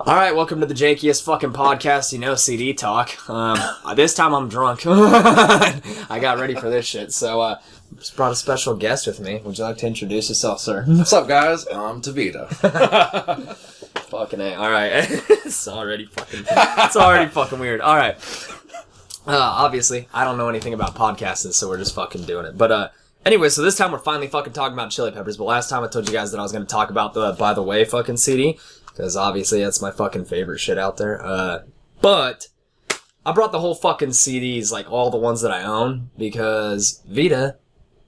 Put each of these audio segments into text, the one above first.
Alright, welcome to the jankiest fucking podcast, CDTalk. This time I'm drunk. I got ready for this shit, so, just brought a special guest with me. Would you like to introduce yourself, sir? What's up, guys? I'm Tevita. Fucking A. Alright. It's already fucking weird. Alright. Obviously, I don't know anything about podcasting, so we're just fucking doing it. But, anyway, so this time we're finally fucking talking about Chili Peppers, but last time I told you guys that I was going to talk about the By the Way fucking CD. Because obviously that's my fucking favorite shit out there. But I brought the whole fucking CDs, like all the ones that I own, because Vita,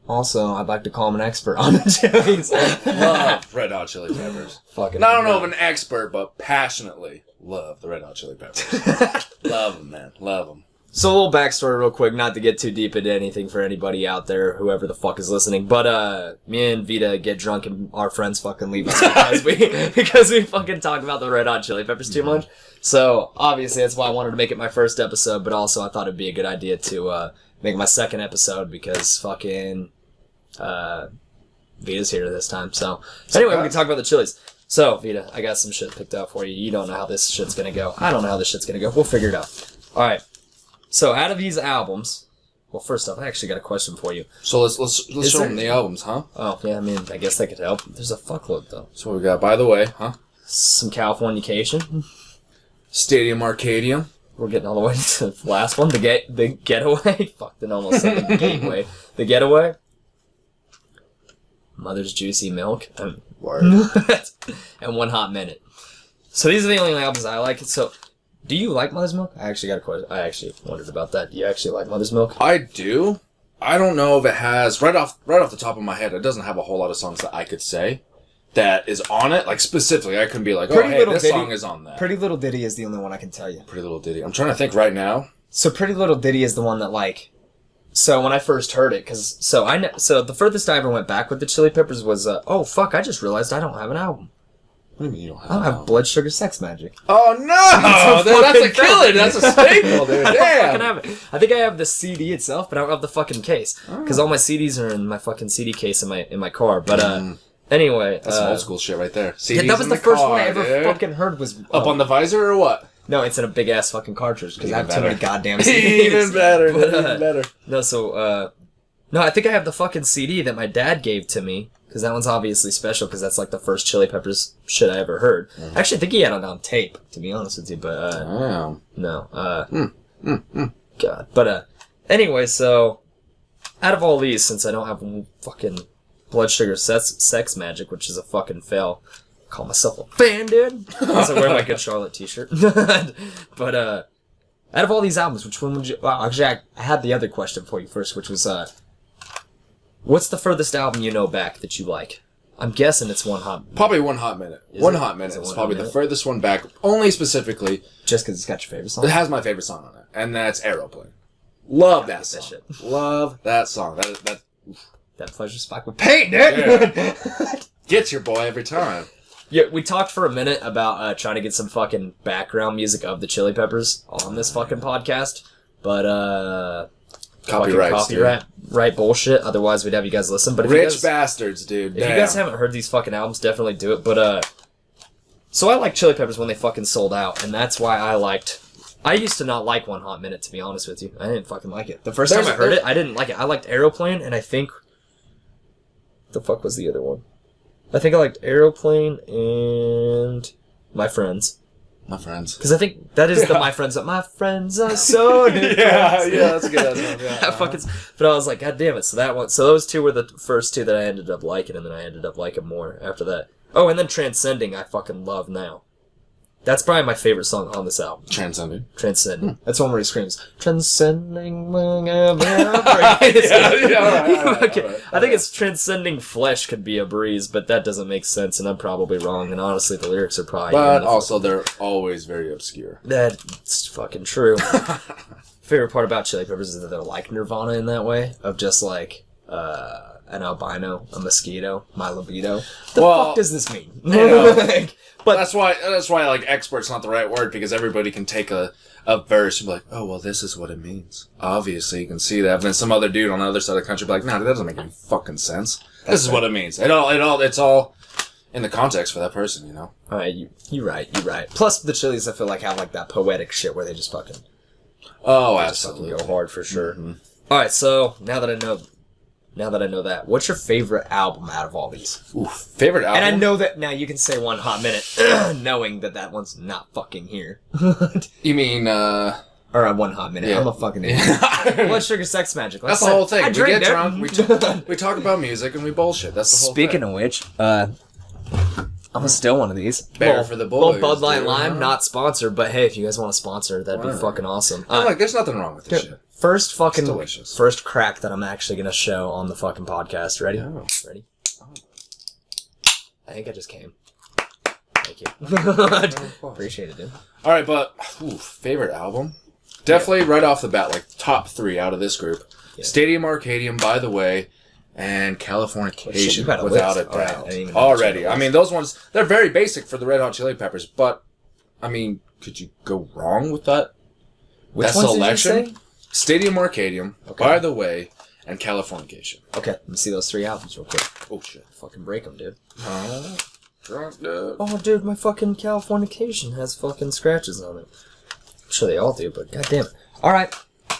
also, I'd like to call him an expert on the chilies. Love Red Hot Chili Peppers. Fucking I don't know if an expert, but passionately love the Red Hot Chili Peppers. Love them, man. Love them. So a little backstory real quick, not to get too deep into anything for anybody out there, whoever the fuck is listening, but me and Vita get drunk and our friends fucking leave us because we fucking talk about the Red Hot Chili Peppers too much. So obviously that's why I wanted to make it my first episode, but also I thought it'd be a good idea to make my second episode because fucking Vita's here this time. So anyway, we can talk about the chilies. So Vita, I got some shit picked out for you. You don't know how this shit's gonna go. I don't know how this shit's gonna go. We'll figure it out. Alright. So, out of these albums, well, first off, I actually got a question for you. So let's show them the albums, huh? Oh, yeah, I mean, I guess that could help. There's a fuckload, though. So what we got, By the Way, huh? Some californication. Stadium Arcadium. We're getting all the way to the last one, the getaway. Fuck, then almost said the gateway. The getaway. Mother's Juicy Milk. Word. And One Hot Minute. So these are the only albums I like. So, do you like Mother's Milk? I actually got a question. I actually wondered about that. Do you actually like Mother's Milk? I do. I don't know if it has, right off the top of my head, it doesn't have a whole lot of songs that I could say that is on it. Like, specifically, I couldn't be like, this song is on that. Pretty Little Ditty is the only one I can tell you. Pretty Little Ditty. I'm trying to think right now. So Pretty Little Ditty is the one that, like... So when I first heard it, because... So the furthest I ever went back with the Chili Peppers was, oh, fuck, I just realized I don't have an album. What do you mean you don't have I don't have Blood Sugar Sex Magic. Oh, no! That's a killer! That's a staple, dude. I don't Damn! fucking have it. I think I have the CD itself, but I don't have the fucking case. Because all my CDs are in my fucking CD case in my car. But, anyway... That's some old school shit right there. CDs yeah, that was the first one I ever fucking heard was... Up on the visor or what? No, it's in a big-ass fucking cartridge, because I have too many goddamn CDs. Even better, even better. No, so, no, I think I have the fucking CD that my dad gave to me. Because that one's obviously special, because that's like the first Chili Peppers shit I ever heard. Actually, I think he had it on tape, to be honest with you, but, no, God. But, anyway, so, out of all these, since I don't have fucking Blood Sugar Sex Magic, which is a fucking fail, I call myself a fan, dude. Because I wear my Good Charlotte t-shirt. But, out of all these albums, which one would you... Well, actually, I had the other question for you first, which was, what's the furthest album you know back that you like? I'm guessing it's One Hot Minute. Probably One Hot Minute. One Hot Minute is probably the furthest one back. Only specifically... Just because it's got your favorite song? It has my favorite song on it. And that's Aeroplane. Love that song. Shit. Love that song. That pleasure spike with paint, dude! Yeah. Gets your boy every time. Yeah, we talked for a minute about trying to get some fucking background music of the Chili Peppers on this fucking podcast. But, copyright bullshit. Otherwise, we'd have you guys listen. But if Rich bastards, dude. If you guys haven't heard these fucking albums, definitely do it. But so I like Chili Peppers when they fucking sold out, and that's why I used to not like One Hot Minute, to be honest with you. I didn't fucking like it. The first time I heard it, I didn't like it. I liked Aeroplane, and I think the fuck was the other one? I think I liked Aeroplane and My Friends. My Friends. Because I think that is the My Friends. My friends are so different. yeah, that's good. That's good. But I was like, God damn it. So those two were the first two that I ended up liking, and then I ended up liking more after that. Oh, and then Transcending, I fucking love now. That's probably my favorite song on this album. Transcending. That's one where he screams, Transcending. All right. I think it's Transcending Flesh could be a breeze, but that doesn't make sense, and I'm probably wrong, and honestly, the lyrics are probably... But also, they're always very obscure. That's fucking true. Favorite part about Chili Peppers is that they're like Nirvana in that way, of just like, an albino, a mosquito, my libido. The fuck does this mean? But that's why like expert's not the right word, because everybody can take a verse and be like, oh well, this is what it means. Obviously, you can see that. But then some other dude on the other side of the country be like, nah, that doesn't make any fucking sense. This is what it means. It's in the context for that person, you know? Alright, you're right. Plus, the Chili's, I feel like, have, like, that poetic shit where they just fucking... Oh, they absolutely. just fucking go hard for sure. Mm-hmm. Alright, so, now that I know that, what's your favorite album out of all these? Ooh, favorite album? And I know that now you can say One Hot Minute, knowing that one's not fucking here. You mean, Or One Hot Minute. Yeah. I'm a fucking idiot. Blood Sugar Sex Magic. That's the whole thing. We get drunk, we talk about music, and we bullshit. That's the whole thing. Speaking of which, I'm gonna steal one of these. Bear for the boys. Bud Light Lime, not sponsored, but hey, if you guys want to sponsor, that'd be fucking awesome. Like, there's nothing wrong with this shit. First crack that I'm actually gonna show on the fucking podcast. Ready? Oh. Ready? Oh. I think I just came. Thank you. Appreciate it, dude. Alright, but, favorite album? Definitely right off the bat, like, top 3 out of this group. Yeah. Stadium Arcadium, By the Way, and Californication, without a doubt. Already. I mean, those ones, they're very basic for the Red Hot Chili Peppers, but, I mean, could you go wrong with that? Which ones selection? Did you say? Stadium Arcadium, By the Way, and Californication. Okay, let me see those 3 albums real quick. Oh, shit. Fucking break them, dude. Drunk, dude. Oh, dude, my fucking Californication has fucking scratches on it. I'm sure they all do, but goddamn it. Alright,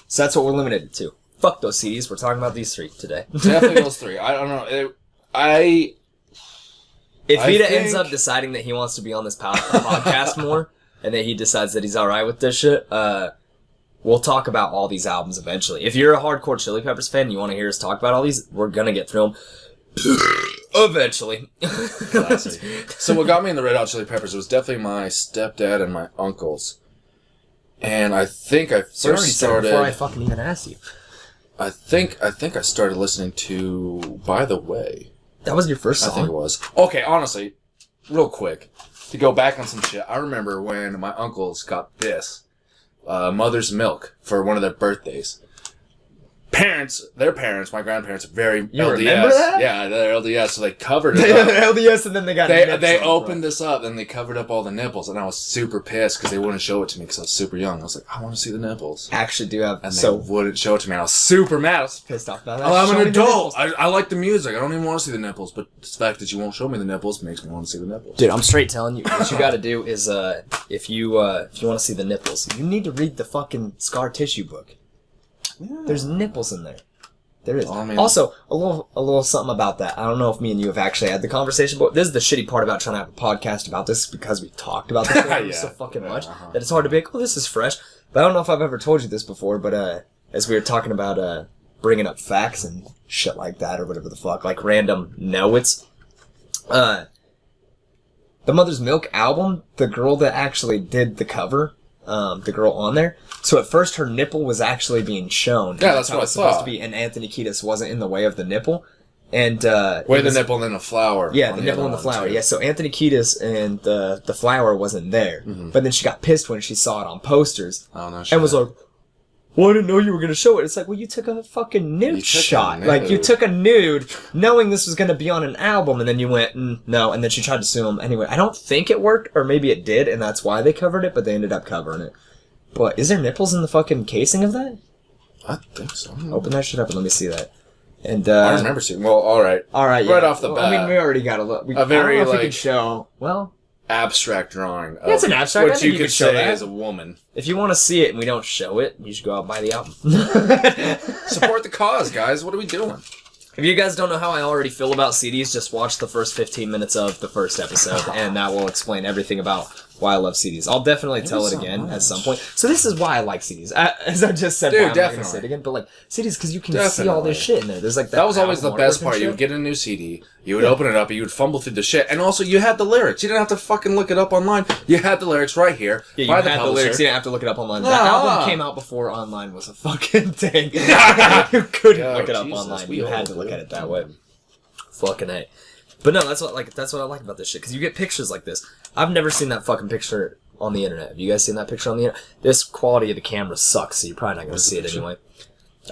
so that's what we're limited to. Fuck those CDs, we're talking about these 3 today. Definitely those 3. I don't know. If Vita ends up deciding that he wants to be on this podcast more, and that he decides that he's alright with this shit, we'll talk about all these albums eventually. If you're a hardcore Chili Peppers fan and you want to hear us talk about all these, we're gonna get through them eventually. So what got me in the Red Hot Chili Peppers was definitely my stepdad and my uncles. And I think I first started... before I fucking even asked you. I think I started listening to By the Way. That was your first song? I think it was. Okay, honestly, real quick, to go back on some shit, I remember when my uncles got this. Mother's Milk for one of their birthdays. Their parents, my grandparents, are very you LDS. Remember that? Yeah, they're LDS, so they covered it up. LDS, and then they got They opened this up, and they covered up all the nipples, and I was super pissed because they wouldn't show it to me because I was super young. I was like, I want to see the nipples. Actually do have... And they wouldn't show it to me, and I was super mad. I was pissed off about that. Oh, I'm an adult. I like the music. I don't even want to see the nipples, but the fact that you won't show me the nipples makes me want to see the nipples. Dude, I'm straight telling you, what you gotta do is, if you want to see the nipples, you need to read the fucking scar tissue book. Yeah. There's nipples in there. There is. I mean, also, a little something about that. I don't know if me and you have actually had the conversation, but this is the shitty part about trying to have a podcast about this, because we talked about this so fucking much that it's hard to be like, oh, this is fresh. But I don't know if I've ever told you this before, but as we were talking about bringing up facts and shit like that, or whatever the fuck, like random know-its, the Mother's Milk album, the girl that actually did the cover, the girl on there. So at first her nipple was actually being shown. Yeah, that's what it was supposed to be, and Anthony Kiedis wasn't in the way of the nipple. And the nipple and then the flower. Yeah, the nipple and the flower. Yeah, so Anthony Kiedis and the flower wasn't there. Mm-hmm. But then she got pissed when she saw it on posters. Oh, no shit. And was like, well, I didn't know you were going to show it. It's like, well, you took a fucking nude shot. Like, you took a nude knowing this was going to be on an album, and then you went, no, and then she tried to sue him. Anyway, I don't think it worked, or maybe it did, and that's why they covered it, but they ended up covering it. But is there nipples in the fucking casing of that? I think so. Open that shit up and let me see that. And I remember seeing. Well, all right. Right off the bat. I mean, we already got a look. A very I don't know if we can show. Well, abstract drawing. Yeah, it's an abstract. What you could say as a woman. If you want to see it and we don't show it, you should go out and buy the album. Support the cause, guys. What are we doing? If you guys don't know how I already feel about CDs, just watch the first 15 minutes of the first episode, and that will explain everything about why I love CDs. I'll definitely tell it again at some point. So this is why I like CDs. As I just said, I'm not going to say it again, but like CDs, because you can see all this shit in there. There's like that was always the best part. You would get a new CD, you would open it up, and you would fumble through the shit, and also you had the lyrics. You didn't have to fucking look it up online. You had the lyrics right here. Yeah, you had the lyrics. You didn't have to look it up online. The album came out before online was a fucking thing. You couldn't look it up online. You had to look at it that way. Fucking A. But no, that's what I like about this shit, because you get pictures like this. I've never seen that fucking picture on the internet. Have you guys seen that picture on the internet? This quality of the camera sucks, so you're probably not going to see it anyway.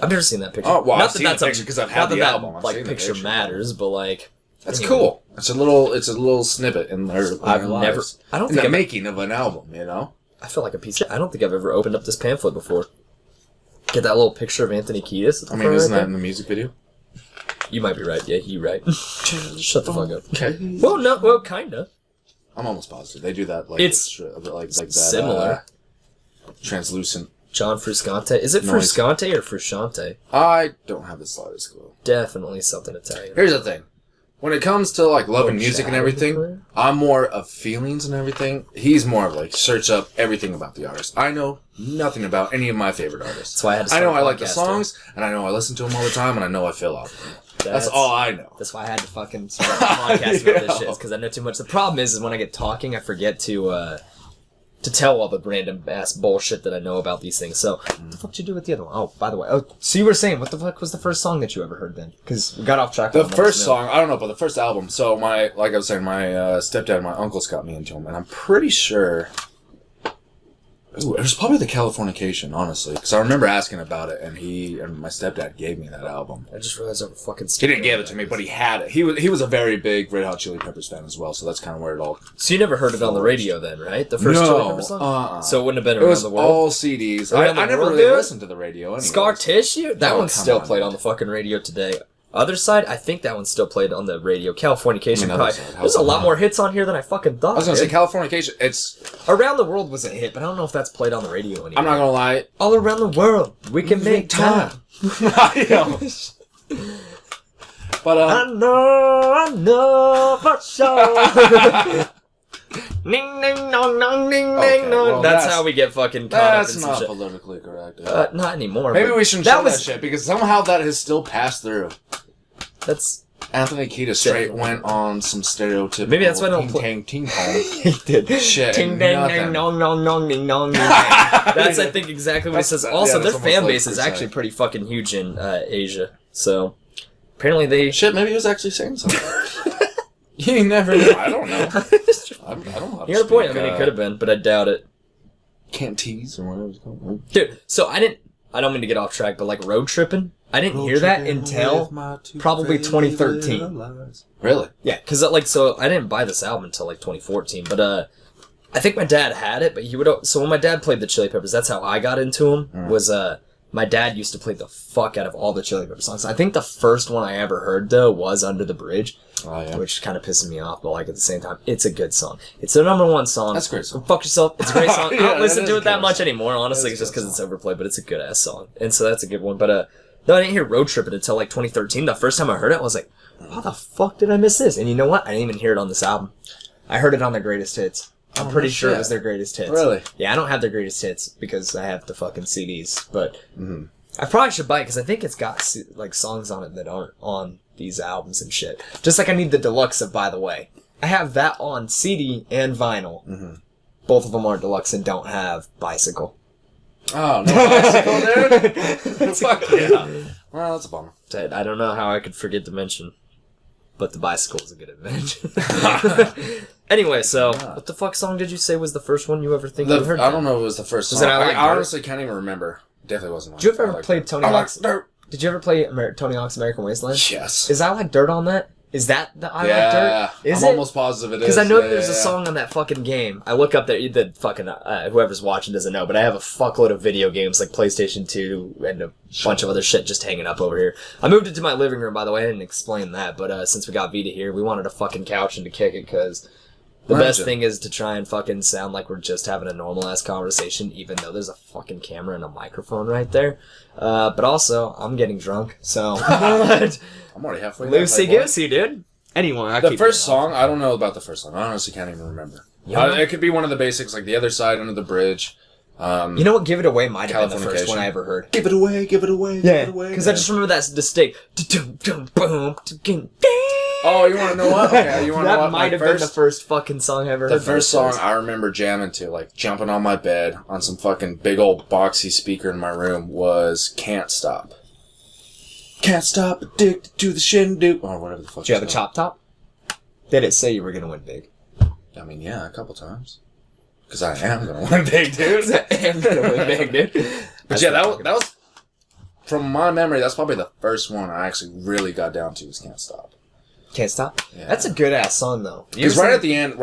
I've never seen that picture. Oh, well, I've seen that picture because I've had the album. Like, picture matters, but like... That's cool. It's a little snippet in their lives. I don't think the making of an album, you know? I feel like a piece of... I don't think I've ever opened up this pamphlet before. Get that little picture of Anthony Kiedis. I mean, isn't that in the music video? You might be right. Yeah, you're right. Shut the fuck up. Okay. Well, no. Well, kinda. I'm almost positive they do that. Like it's like that. Similar. Translucent. John Frusciante. Is it Noise. Frusciante or Frusciante? I don't have the slightest clue. Definitely something Italian. Here's the thing. When it comes to like loving music and everything, I'm more of feelings and everything. He's more of like search up everything about the artist. I know nothing about any of my favorite artists. That's why I had to I start know I like the podcasting. songs, and I know I listen to them all the time, and I know I feel off them. That's all I know. That's why I had to fucking start a podcast about this shit, because I know too much. The problem is when I get talking, I forget to tell all the random ass bullshit that I know about these things. So, what the fuck did you do with the other one? Oh, by the way. Oh, so you were saying, what the fuck was the first song that you ever heard then? Because we got off track. The first song, I don't know, but the first album. So like I was saying, my stepdad and my uncles got me into them, and I'm pretty sure. Ooh, it was probably the Californication, honestly, because I remember asking about it, and my stepdad gave me that album. I just realized I was fucking. He didn't give it to me, but he had it. He was a very big Red Hot Chili Peppers fan as well, so that's kind of where it all. So you never heard it on the radio then, right? The first Chili Peppers song. So it wouldn't have been around the world. All CDs. I never really listened to the radio. Anyways. Scar Tissue. That one's still played on the fucking radio today. Other side, I think that one's still played on the radio. Californication, there's a lot more hits on here than I fucking thought. I was gonna say Californication. It's Around the World was a hit, but I don't know if that's played on the radio anymore. I'm not gonna lie. All around the world, we can make time. But I know for sure. Ding ding dong dong ding ding dong. Well, that's how we get fucking caught up in That's some not shit. politically correct. Not anymore. Maybe we shouldn't show that shit because somehow that has still passed through. That's Anthony Kiedis straight went on some stereotypical. Maybe that's why I don't ting ting pong. He did. Shit. Ting ding ding dong dong dong ding dong. That's I think exactly what he says. Also, their fan base is actually pretty fucking huge in Asia. So apparently they shit. Maybe he was actually saying something. You never know. I don't know. I don't know. You got a point. I mean, it could have been, but I doubt it. Cantees or whatever it's called. Dude, so I don't mean to get off track, but like road tripping, I didn't hear that until probably 2013. Really? Yeah, because so I didn't buy this album until like 2014, but I think my dad had it, but he would. So when my dad played the Chili Peppers, that's how I got into them. Was my dad used to play the fuck out of all the Chili Peppers songs. I think the first one I ever heard though was Under the Bridge. Oh, yeah. Which kind of pisses me off, but like at the same time, it's a good song. It's their number one song. That's a great song. Fuck yourself. It's a great song. Yeah, I don't listen to it that much song. anymore, honestly. It's just because it's overplayed, but it's a good ass song. And so that's a good one. But no, I didn't hear Road Trippin' until like 2013. The first time I heard it, I was like, how the fuck did I miss this? And you know what? I didn't even hear it on this album. I heard it on their greatest hits. I'm pretty sure it was their greatest hits. Really? Yeah, I don't have their greatest hits because I have the fucking CDs, but I probably should buy it because I think it's got like songs on it that aren't on these albums and shit. Just like I need the deluxe of By the Way. I have that on CD and vinyl. Both of them are deluxe and don't have Bicycle. Oh, no Bicycle, dude? Fuck yeah. Well, that's a bummer. I don't know how I could forget to mention, but the Bicycle is a good invention. Anyway, so what the fuck song did you say was the first one you ever think you heard? I don't know if it was the first song. I honestly can't even remember. Definitely wasn't. Did you ever play Tony Hawk's? Did you ever play Tony Hawk's American Wasteland? Yes. Is I Like Dirt on that? Is that the I Like Dirt? I'm almost positive it is. Because I know there's a song on that fucking game. I look up there, the fucking, whoever's watching doesn't know, but I have a fuckload of video games like PlayStation 2 and a bunch of other shit just hanging up over here. I moved it to my living room, by the way. I didn't explain that, but since we got Vita here, we wanted a fucking couch and to kick it because the best thing is to try and fucking sound like we're just having a normal ass conversation, even though there's a fucking camera and a microphone right there. But also, I'm getting drunk, so I'm already halfway there. Loosey goosey, dude. Anyway, the first song, I don't know about the first song. I honestly can't even remember. It could be one of the basics, like The Other Side, Under the Bridge. You know what? Give It Away might have been the first one I ever heard. Give it away, give it away, give it away. Because I just remember that distinct. Oh, you want to know what? Okay, you want to know what? That might have been the first fucking song I ever heard. The first song I remember jamming to, like jumping on my bed on some fucking big old boxy speaker in my room, was Can't Stop. Can't stop, addicted to the shindig. Or whatever the fuck. Did you have a chop top? Did it say you were going to win big? I mean, yeah, a couple times. Because I am going to win big, dude. I am going to win big, dude. But yeah, that was, from my memory, that's probably the first one I actually really got down to, was Can't Stop. Can't Stop? Yeah. That's a good ass song though. Because right at the end,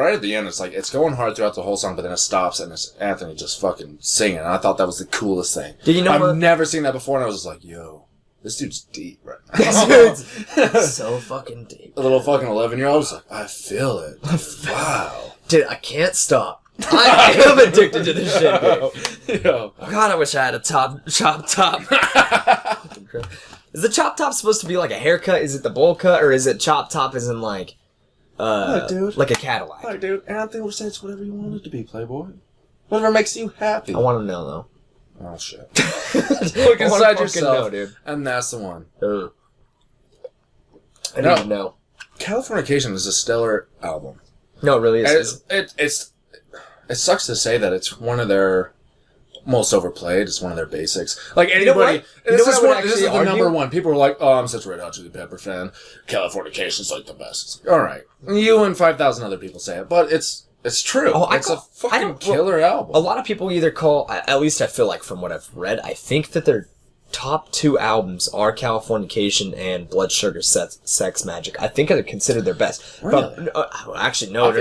it's like, it's going hard throughout the whole song, but then it stops and it's Anthony just fucking singing. And I thought that was the coolest thing. Did you know I've never seen that before, and I was just like, yo. this dude's deep right now. This dude's so fucking deep. A little fucking 11-year-old was like, I feel it. Wow. Dude, I can't stop. I am addicted to this shit, dude. Yo. Oh, God, I wish I had a chop top. Is the chop top supposed to be like a haircut? Is it the bowl cut? Or is it chop top as in like... Look, dude. Like a Cadillac? Look, dude. Anthony would say it's whatever you want it to be, Playboy. Whatever makes you happy. I want to know, though. Oh, shit. Look inside yourself, know, dude. And that's the one. I don't even know. Californication is a stellar album. No, it really is. It sucks to say that it's one of their most overplayed. It's one of their basics. Like anybody, this is the number one. People are like, "Oh, I'm such a Red Hot Chili Pepper fan. Californication's like the best." All right, you and 5,000 other people say it, but it's true. Oh, it's a fucking killer album. A lot of people either call, at least I feel like from what I've read, I think that their top two albums are Californication and Blood Sugar Sex Magic. I think I consider their best. Really? But actually, no.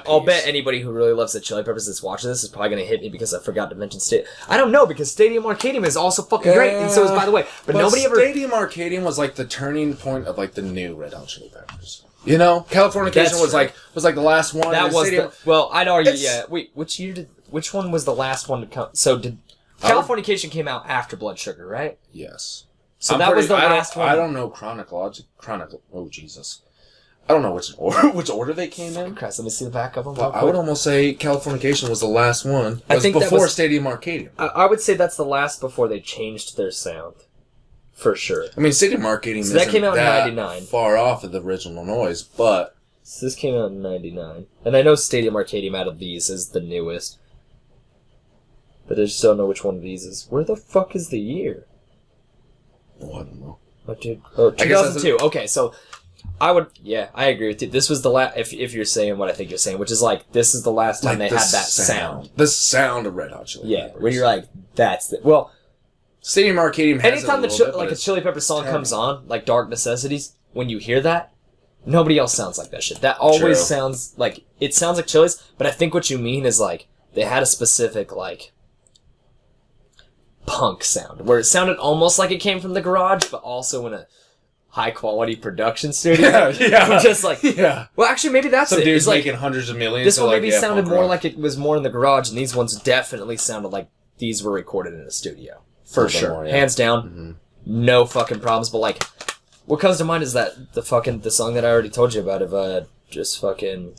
I'll bet anybody who really loves the Chili Peppers that's watching this is probably going to hit me because I forgot to mention I don't know, because Stadium Arcadium is also fucking great, and so is By the Way. But nobody ever... Stadium Arcadium was like the turning point of like the new Red Hot Chili Peppers. You know, Californication was like the last one. That was well, I'd argue. Yeah. Wait, which one was the last one to come? So did Californication came out after Blood Sugar, right? Yes. So that was the last one. I don't know Oh Jesus, I don't know which order they came in. Christ, let me see the back of them. Well, I would almost say Californication was the last one. I think before Stadium Arcadium. I would say that's the last before they changed their sound. For sure. I mean, Stadium Arcadium isn't that came out in 99. Far off of the original noise, but... So this came out in 99. And I know Stadium Arcadium out of these is the newest. But I just don't know which one of these is. Where the fuck is the year? Oh, I don't know. Oh, dude. Oh, 2002. Okay, so... I agree with you. This was the last... If you're saying what I think you're saying, which is like, this is the last time they had that sound. The sound of Red Hot Chili Peppers. Yeah, where you're like, that's the... Well... Stadium Arcadium has anytime a Chili Pepper song comes on, like Dark Necessities, when you hear that, nobody else sounds like that shit. That always sounds like... It sounds like Chili's, but I think what you mean is like, they had a specific, like... punk sound, where it sounded almost like it came from the garage, but also in a high-quality production studio. Yeah. Just like... Yeah. Well, actually, maybe that's Some it. dude's like, making hundreds of millions. This one maybe sounded more like it was more in the garage, and these ones definitely sounded like these were recorded in a studio. For sure. More, yeah. Hands down. Mm-hmm. No fucking problems. But, like, what comes to mind is that the song that I already told you about of, just fucking,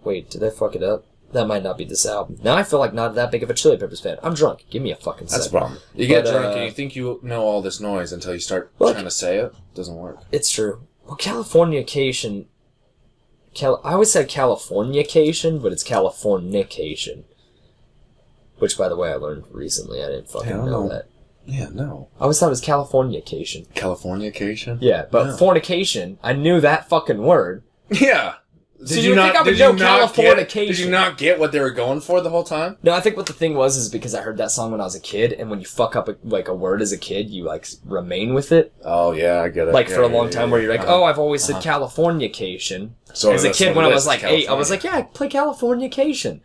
wait, did I fuck it up? That might not be this album. Now I feel like not that big of a Chili Peppers fan. I'm drunk. Give me a fucking second. That's the problem. You get drunk and you think you know all this noise until you start trying to say it. Doesn't work. It's true. Well, Californication... I always said Californication, but it's Californication. Which, by the way, I learned recently. I didn't fucking know that. Yeah, no. I always thought it was Californication. Californication? Yeah, but fornication, I knew that fucking word. Yeah. Did you not know Californication? Did you not get what they were going for the whole time? No, I think what the thing was is because I heard that song when I was a kid, and when you fuck up a word as a kid, you like remain with it. Oh yeah, I get it. Like for a long time, where you're like, oh, I've always said Californication. So as a kid, when I was like 8, I was like, yeah, I play Californication.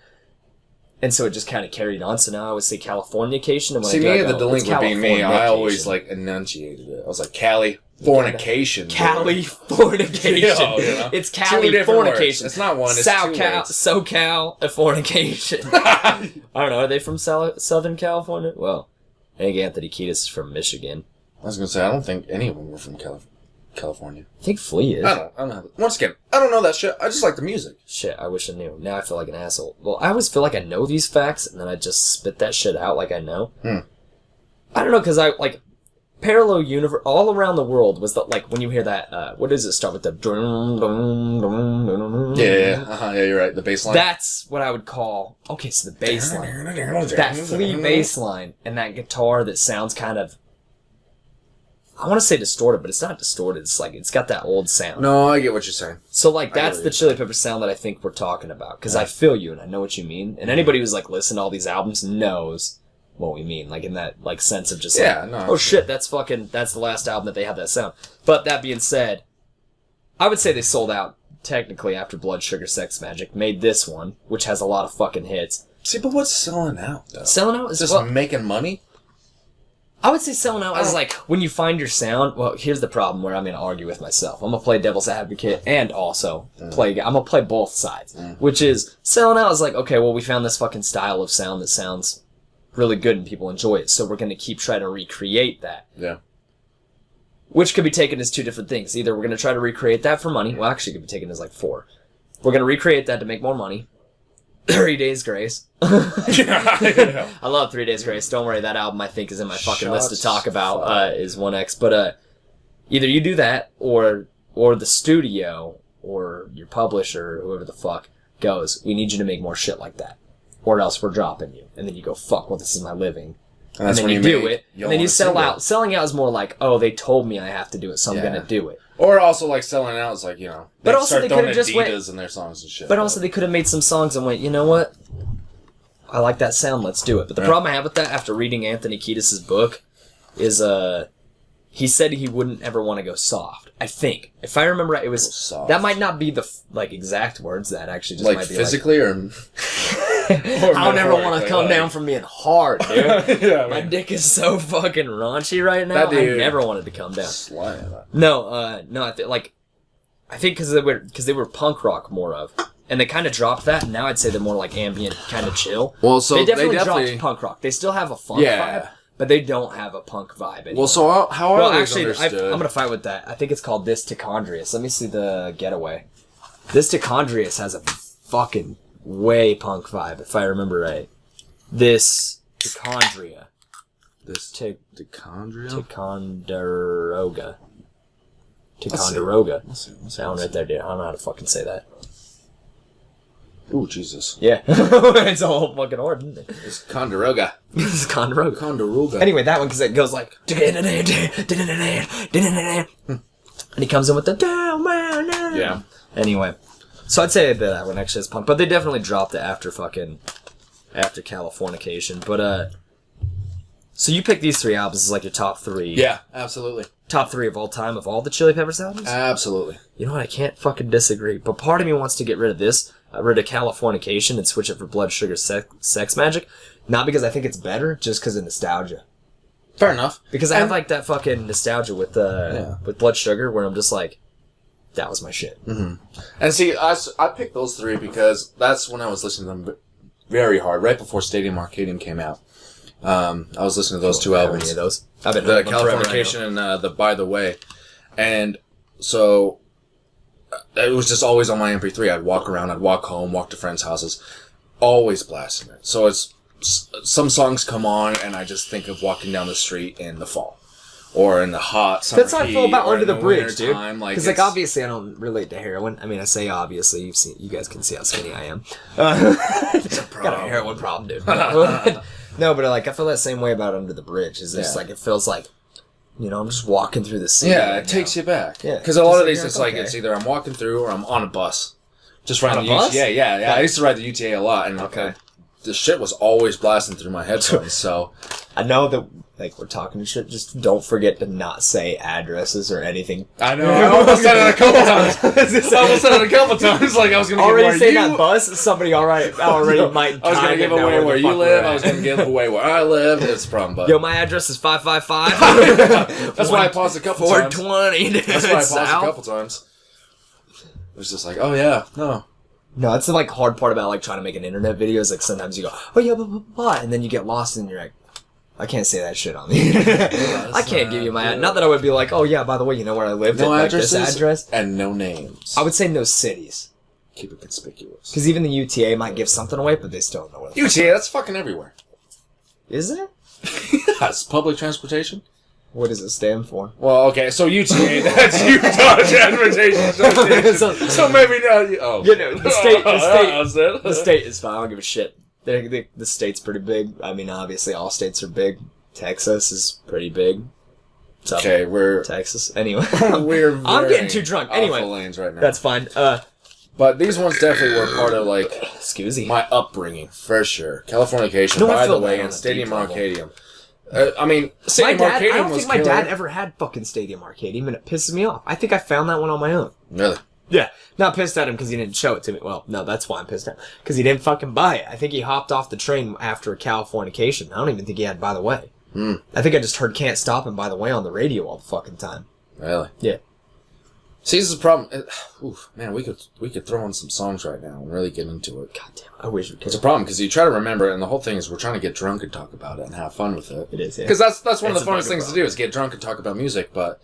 And so it just kind of carried on. So now I would say Californication. And when see, me, the delinquent being me, I always like enunciated it. I was like, Californication. Californication. Yeah. It's Californication. It's not one, it's two words. SoCal, fornication. I don't know. Are they from Southern California? Well, I think Anthony Kiedis is from Michigan. I was going to say, I don't think any of them were from California. I think Flea is. I don't know. Once again, I don't know that shit. I just like the music. Shit, I wish I knew. Now I feel like an asshole. Well, I always feel like I know these facts, and then I just spit that shit out like I know. I don't know, because I, like, parallel universe, all around the world was the, like, when you hear that, what does it start with the... Yeah, you're right, the bass line. That's what I would call, okay, so the bass line. That Flea bass line, and that guitar that sounds kind of... I want to say distorted, but it's not distorted. It's like, it's got that old sound. No, I get what you're saying. So, like, that's the Chili Pepper sound that I think we're talking about. Because I feel you, and I know what you mean. And anybody who's, like, listened to all these albums knows what we mean. Like, in that, like, sense of just, shit, that's the last album that they have that sound. But that being said, I would say they sold out, technically, after Blood Sugar Sex Magic. Made this one, which has a lot of fucking hits. See, but what's selling out, though? Selling out is... Just making money? I would say selling out is like when you find your sound. Well, here's the problem where I'm going to argue with myself. I'm going to play devil's advocate and also I'm going to play both sides, which is selling out is like, okay, well, we found this fucking style of sound that sounds really good and people enjoy it. So we're going to keep trying to recreate that. Yeah. Which could be taken as two different things. Either we're going to try to recreate that for money. Well, actually, it could be taken as like 4. We're going to recreate that to make more money. 3 Days Grace. I love 3 Days Grace. Don't worry, that album I think is in my fucking list to talk about. Is 1X. But either you do that, or the studio or your publisher, or whoever the fuck goes, we need you to make more shit like that, or else we're dropping you. And then you go, fuck, well, this is my living. And then you do it, and then you sell out. Selling out is more like, oh, they told me I have to do it, so I'm gonna do it. Or also like selling out is like, you know, but also they could have just went in their songs and shit. But also they could have made some songs and went, you know what? I like that sound. Let's do it. But the problem I have with that, after reading Anthony Kiedis' book, is he said he wouldn't ever want to go soft. I think, if I remember right, it was soft. That might not be the exact words. That actually just might be physically or. I don't ever want to come down from being hard, dude. My dick is so fucking raunchy right now. I never wanted to come down. No, I think because they were punk rock more of, and they kind of dropped that. And now I'd say they're more like ambient, kind of chill. Well, so they definitely dropped punk rock. They still have a funk vibe, but they don't have a punk vibe anymore. Well, so how are they understood? I'm gonna fight with that. I think it's called This Tichondrius. Let me see the Getaway. This Tichondrius has a fucking way punk vibe, if I remember right. This Tichondria. This Tichondria? Ticonderoga. Ticonderoga. That one right there, dude. I don't know how to fucking say that. Ooh, Jesus. Yeah. It's a whole fucking word, isn't it? It's Conderoga. It's Conderoga. Conderoga. Anyway, that one, because it goes like... And he comes in with the... Yeah. Anyway. So I'd say that one actually is punk. But they definitely dropped it after Californication. But, so you pick these 3 albums as like your top 3. Yeah, absolutely. Top 3 of all time of all the Chili Peppers albums? Absolutely. You know what? I can't fucking disagree. But part of me wants to get rid of this, rid of Californication, and switch it for Blood Sugar Sex Magic. Not because I think it's better, just because of nostalgia. Fair enough. Because I have like that fucking nostalgia with Blood Sugar, where I'm just like, that was my shit. Mm-hmm. And see, I picked those 3 because that's when I was listening to them very hard, right before Stadium Arcadium came out. I was listening to those 2 albums. Any of those? I've been the Californication and the By the Way. And so it was just always on my MP3. I'd walk around, I'd walk home, walk to friends' houses, always blasting it. So it's some songs come on and I just think of walking down the street in the fall. Or in the hot summer That's how I feel about Under the Bridge, dude. Because obviously I don't relate to heroin. I mean, I say obviously. You guys can see how skinny I am. Got a heroin problem, dude. No, but I feel that same way about Under the Bridge. Is just it feels like, I'm just walking through the city. Yeah, it takes you back. Yeah, because a lot of these, it's it's either I'm walking through or I'm on a bus. Just riding the UTA. Yeah. I used to ride the UTA a lot, and the shit was always blasting through my headphones. So I know that. We're talking shit, just don't forget to not say addresses or anything. I know, I almost said it a couple times. Like, I was going to already say that bus, somebody already might I was going to give away where you live, I was going to give away where I live. It's a problem, buddy. Yo, my address is 555. That's why I paused a couple times. 420. That's why I paused a couple times. It was just like, oh yeah, no. No, that's the hard part about trying to make an internet video is sometimes you go, oh yeah, blah, and then you get lost and you're like, I can't say that shit on the internet. I can't give you my address. Not that I would be like, oh yeah, by the way, you know where I live? No addresses this address? And no names. I would say no cities. Keep it conspicuous. Because even the UTA might give something away, but they still don't know where. UTA, that's fucking everywhere. Is it? That's public transportation. What does it stand for? Well, okay, so UTA, that's Utah Transportation Association. so maybe not. Oh, the state is fine. I don't give a shit. The state's pretty big. I mean, obviously, all states are big. Texas is pretty big. Okay, we're Texas. Anyway, I'm getting too drunk. Anyway, lanes right now. That's fine. But these ones definitely were part of my upbringing for sure. Californication, By the Way, and Stadium Arcadium. Stadium Arcadium I don't think my dad ever had fucking Stadium Arcadium, and it pisses me off. I think I found that one on my own. Really? Yeah. Not pissed at him because he didn't show it to me. Well, no, that's why I'm pissed at him. Because he didn't fucking buy it. I think he hopped off the train after Californication. I don't even think he had By the Way. I think I just heard Can't Stop Him, By the Way, on the radio all the fucking time. Really? Yeah. See, this is the problem. Man, we could throw in some songs right now and really get into it. God damn, I wish we could. It's a problem because you try to remember it, and the whole thing is we're trying to get drunk and talk about it and have fun with it. It is, yeah. Because that's one of the funnest things to do is get drunk and talk about music, but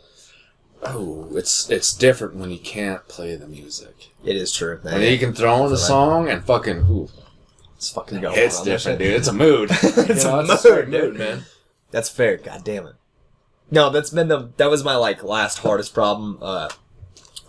it's different when you can't play the music. It is true. When you can throw in a song and fucking it's fucking going. It's different, dude. It's a mood. It's a mood, man. That's fair. God damn it. No, that was my last hardest problem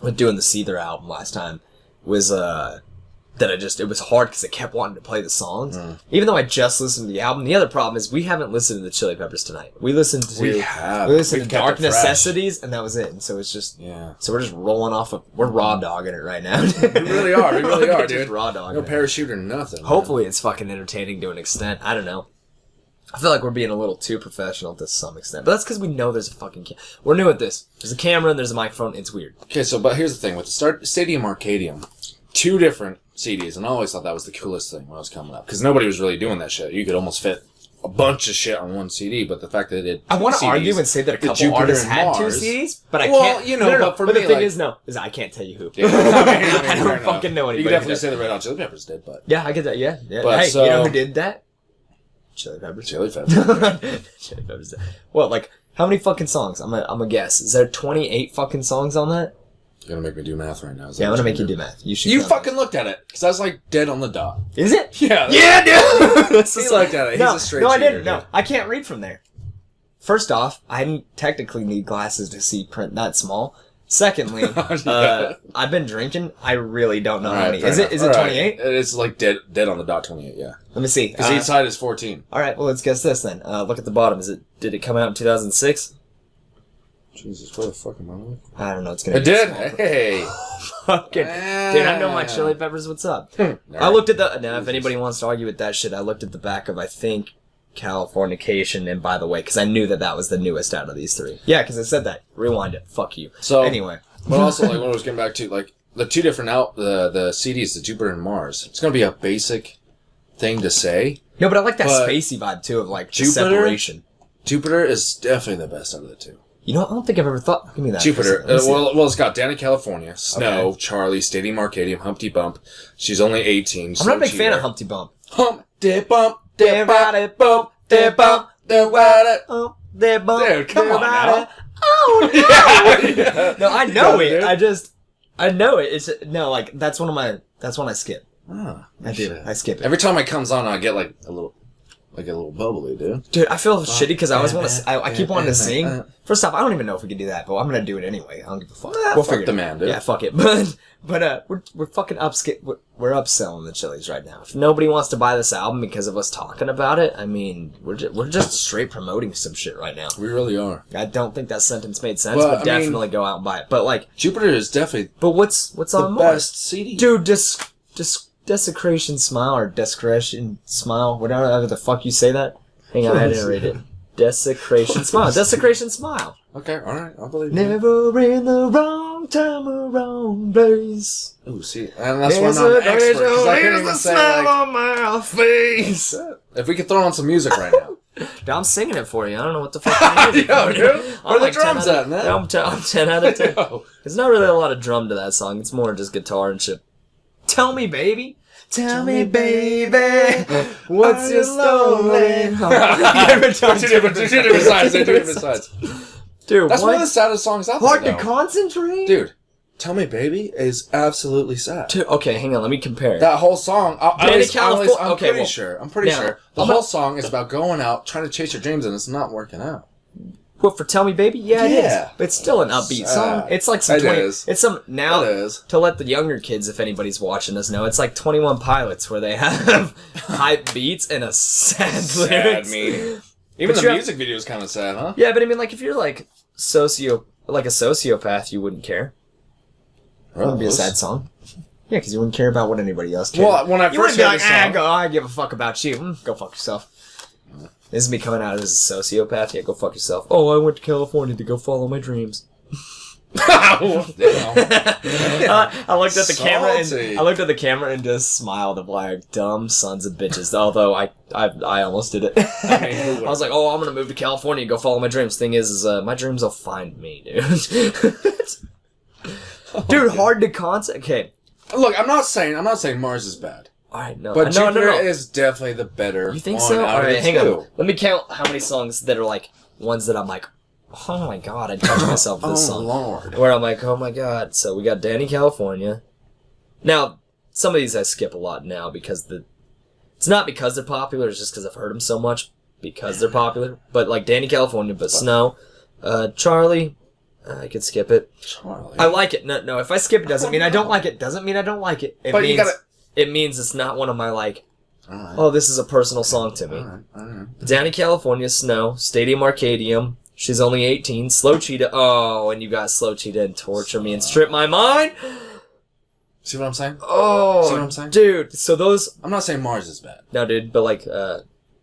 with doing the Seether album last time was it was hard because I kept wanting to play the songs even though I just listened to the album. The other problem is we haven't listened to the Chili Peppers tonight. We listened to Dark Necessities and that was it. And so it's just so we're just rolling off we're raw dogging it right now. We really are, dude. Just raw dogging. No parachute or nothing. Hopefully it's fucking entertaining to an extent. I don't know. I feel like we're being a little too professional to some extent. But that's because we know there's a fucking we're new at this. There's a camera and there's a microphone. It's weird. Okay, but here's the thing. With the Stadium Arcadium, 2 different CDs, and I always thought that was the coolest thing when I was coming up. Because nobody was really doing that shit. You could almost fit a bunch of shit on one CD, but the fact that it did I want to argue and say that a couple artists had 2 CDs, but I can't. But for me, the thing is I can't tell you who. Yeah, I don't fucking know anybody. You could definitely say the Red Hot Chili Peppers did, but... Yeah, I get that, yeah. But, hey, you know who did that? Chili Peppers. Chili Peppers. Chili Peppers. Well, how many fucking songs? I'm a guess. Is there 28 fucking songs on that? You're gonna make me do math right now. Yeah, I'm gonna make you do math. You fucking looked at it because I was dead on the dot. Is it? Yeah. Yeah, dude. He looked at it. He's a straight No, I shooter, didn't. No, I can't read from there. First off, I didn't technically need glasses to see print that small. Secondly, I've been drinking. I really don't know how many. Is it 28? It's dead on the dot 28. Yeah. Let me see. Because each side is 14. All right. Well, let's guess this then. Look at the bottom. Did it come out in 2006? Jesus, where the fuck am I looking? I don't know. It's gonna. It did. Hey. Fucking dude, I know my Chili Peppers. What's up? I looked at now. If anybody wants to argue with that shit, I looked at the back of I think Californication and By the Way because I knew that was the newest out of these 3. Yeah, because I said that. Rewind it. Fuck you. So anyway, but also what I was getting back to the 2 different the CDs, the Jupiter and Mars. It's gonna be a basic thing to say. No, but I like that spacey vibe too of the separation. Jupiter is definitely the best out of the 2. You know, I don't think I've ever thought. Give me that. Jupiter. Well, it's got Danny California, Snow, okay. Charlie, Stadium Arcadium, Humpty Bump. She's only 18. I'm not a big fan of Humpty Bump. Humpty Bump, de bump, de bump, de bump, de bump. Dude, come on now. Oh no! Yeah. No, I know it. I know it. It's that's one I skip. Oh, I do. I skip it every time it comes on. I get a little bubbly, dude. Dude, I feel shitty because I always want to. I keep wanting to sing. First off, I don't even know if we can do that, but I'm gonna do it anyway. I don't give a fuck. We'll figure it out. Man, dude. Yeah, fuck it. But we're fucking we're upselling the Chili's right now. If nobody wants to buy this album because of us talking about it, I mean, we're just straight promoting some shit right now. We really are. I don't think that sentence made sense, but definitely go out and buy it. But Jupiter is definitely. But what's on the best CD, dude? Desecration Smile or Desecration Smile, whatever the fuck you say that. Hang on, I didn't read it. Desecration Smile. Desecration Smile. Okay, alright, I'll believe you. Never in the wrong time or wrong place. Ooh, see, and that's why I'm not an expert, because I couldn't even say, smile on my face. If we could throw on some music right now. I'm singing it for you. I don't know what the fuck I'm doing. Yo, dude, where the drums at, man? I'm 10 out of 10. There's not really a lot of drum to that song. It's more just guitar and shit. Tell me, baby. Tell me, baby, what's your story? Two different sides. Dude, that's one of the saddest songs out there. Hard to concentrate? Dude, Tell Me Baby is absolutely sad. Okay, hang on, let me compare. That whole song, I'm pretty sure. The whole song is about going out, trying to chase your dreams, and it's not working out. What, for Tell Me Baby? Yeah, it is. But it's still an upbeat song. It's like some it's some now to let the younger kids, if anybody's watching us, know. It's like 21 Pilots where they have hype beats and a sad lyrics. Meaning. Even the music video is kind of sad, huh? Yeah, but I mean, like if you're like a sociopath, you wouldn't care. It wouldn't be a sad song. Yeah, because you wouldn't care about what anybody else cared. Well, when I first heard this song, I give a fuck about you. Go fuck yourself. This is me coming out as a sociopath. Yeah, go fuck yourself. Oh, I went to California to go follow my dreams. I looked at the camera and just smiled of like dumb sons of bitches. Although I almost did it. I was like, oh, I'm gonna move to California and go follow my dreams. Thing is my dreams will find me, dude. Dude, hard to concept. Okay, look, I'm not saying Mars is bad. All right, no, but Jupiter is definitely the better. You think so? All right, hang on. Let me count how many songs that are like ones that I'm like, oh my god, I touched myself with this song. Lord. Where I'm like, oh my god. So we got Danny California. Now, some of these I skip a lot now because it's not because they're popular, it's just because I've heard them so much because they're popular. But like Danny California, but Snow, Charlie, I could skip it. Charlie. I like it. No, if I skip it doesn't mean I don't like it. Doesn't mean I don't like it. It means it's not one of my like, oh, this is a personal song to me. All right. Danny California, Snow, Stadium Arcadium, She's Only 18, Slow Cheetah. Oh, and you got Slow Cheetah and Torture Me and Strip My Mind. See what I'm saying? Oh, see what I'm saying? Dude, so those... I'm not saying Mars is bad. No, dude, but like,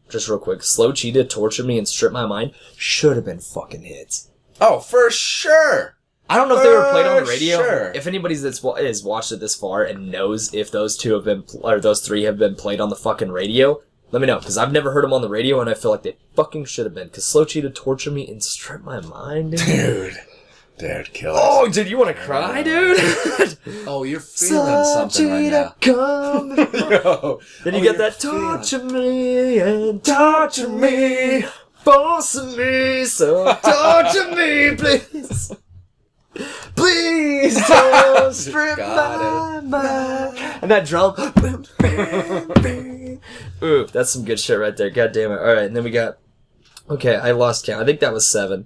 just real quick, Slow Cheetah, Torture Me and Strip My Mind should have been fucking hits. Oh, for sure! I don't know if they were played on the radio. Sure. If anybody has watched it this far and knows if those three have been played on the fucking radio, let me know, because I've never heard them on the radio, and I feel like they fucking should have been. Because Slow Cheetah, Torture Me, and Strip My Mind, Dude, kill it. Oh, dude, you want to cry, dude? Oh, you're feeling something right now. Come. Yo, then you get that torture me and torture me, forcing me, so torture me, please. Please don't strip my mind. And that drum. Ooh, that's some good shit right there. God damn it. Alright, and then we got... Okay, I lost count. I think that was 7.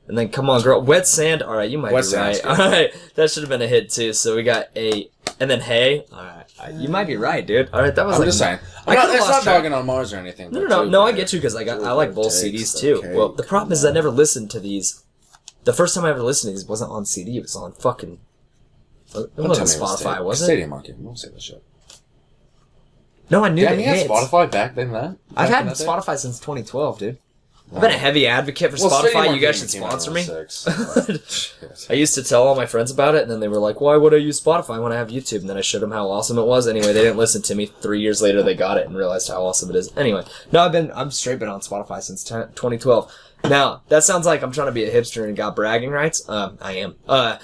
And then, come on, girl. Wet Sand. Alright, you might be right. Alright, that should have been a hit, too. So we got 8. And then Hey. Alright, you might be right, dude. Alright, that was I'm just saying. It's not dogging on Mars or anything. No, I get you, because I like both CDs, too. Well, the problem is I never listened to these... The first time I ever listened to these wasn't on CD, it was on fucking... It wasn't Spotify, was it? Stadium Market. Don't say that shit. No, I knew that. Yeah, you had Spotify back then, that? I've had Spotify since 2012, dude. I've been a heavy advocate for Spotify. You guys should sponsor me. I used to tell all my friends about it, and then they were like, why would I use Spotify when I have YouTube? And then I showed them how awesome it was. Anyway, they didn't listen to me. 3 years later, they got it and realized how awesome it is. Anyway, no, I'm straight been on Spotify since 2012. Now, that sounds like I'm trying to be a hipster and got bragging rights. I am. I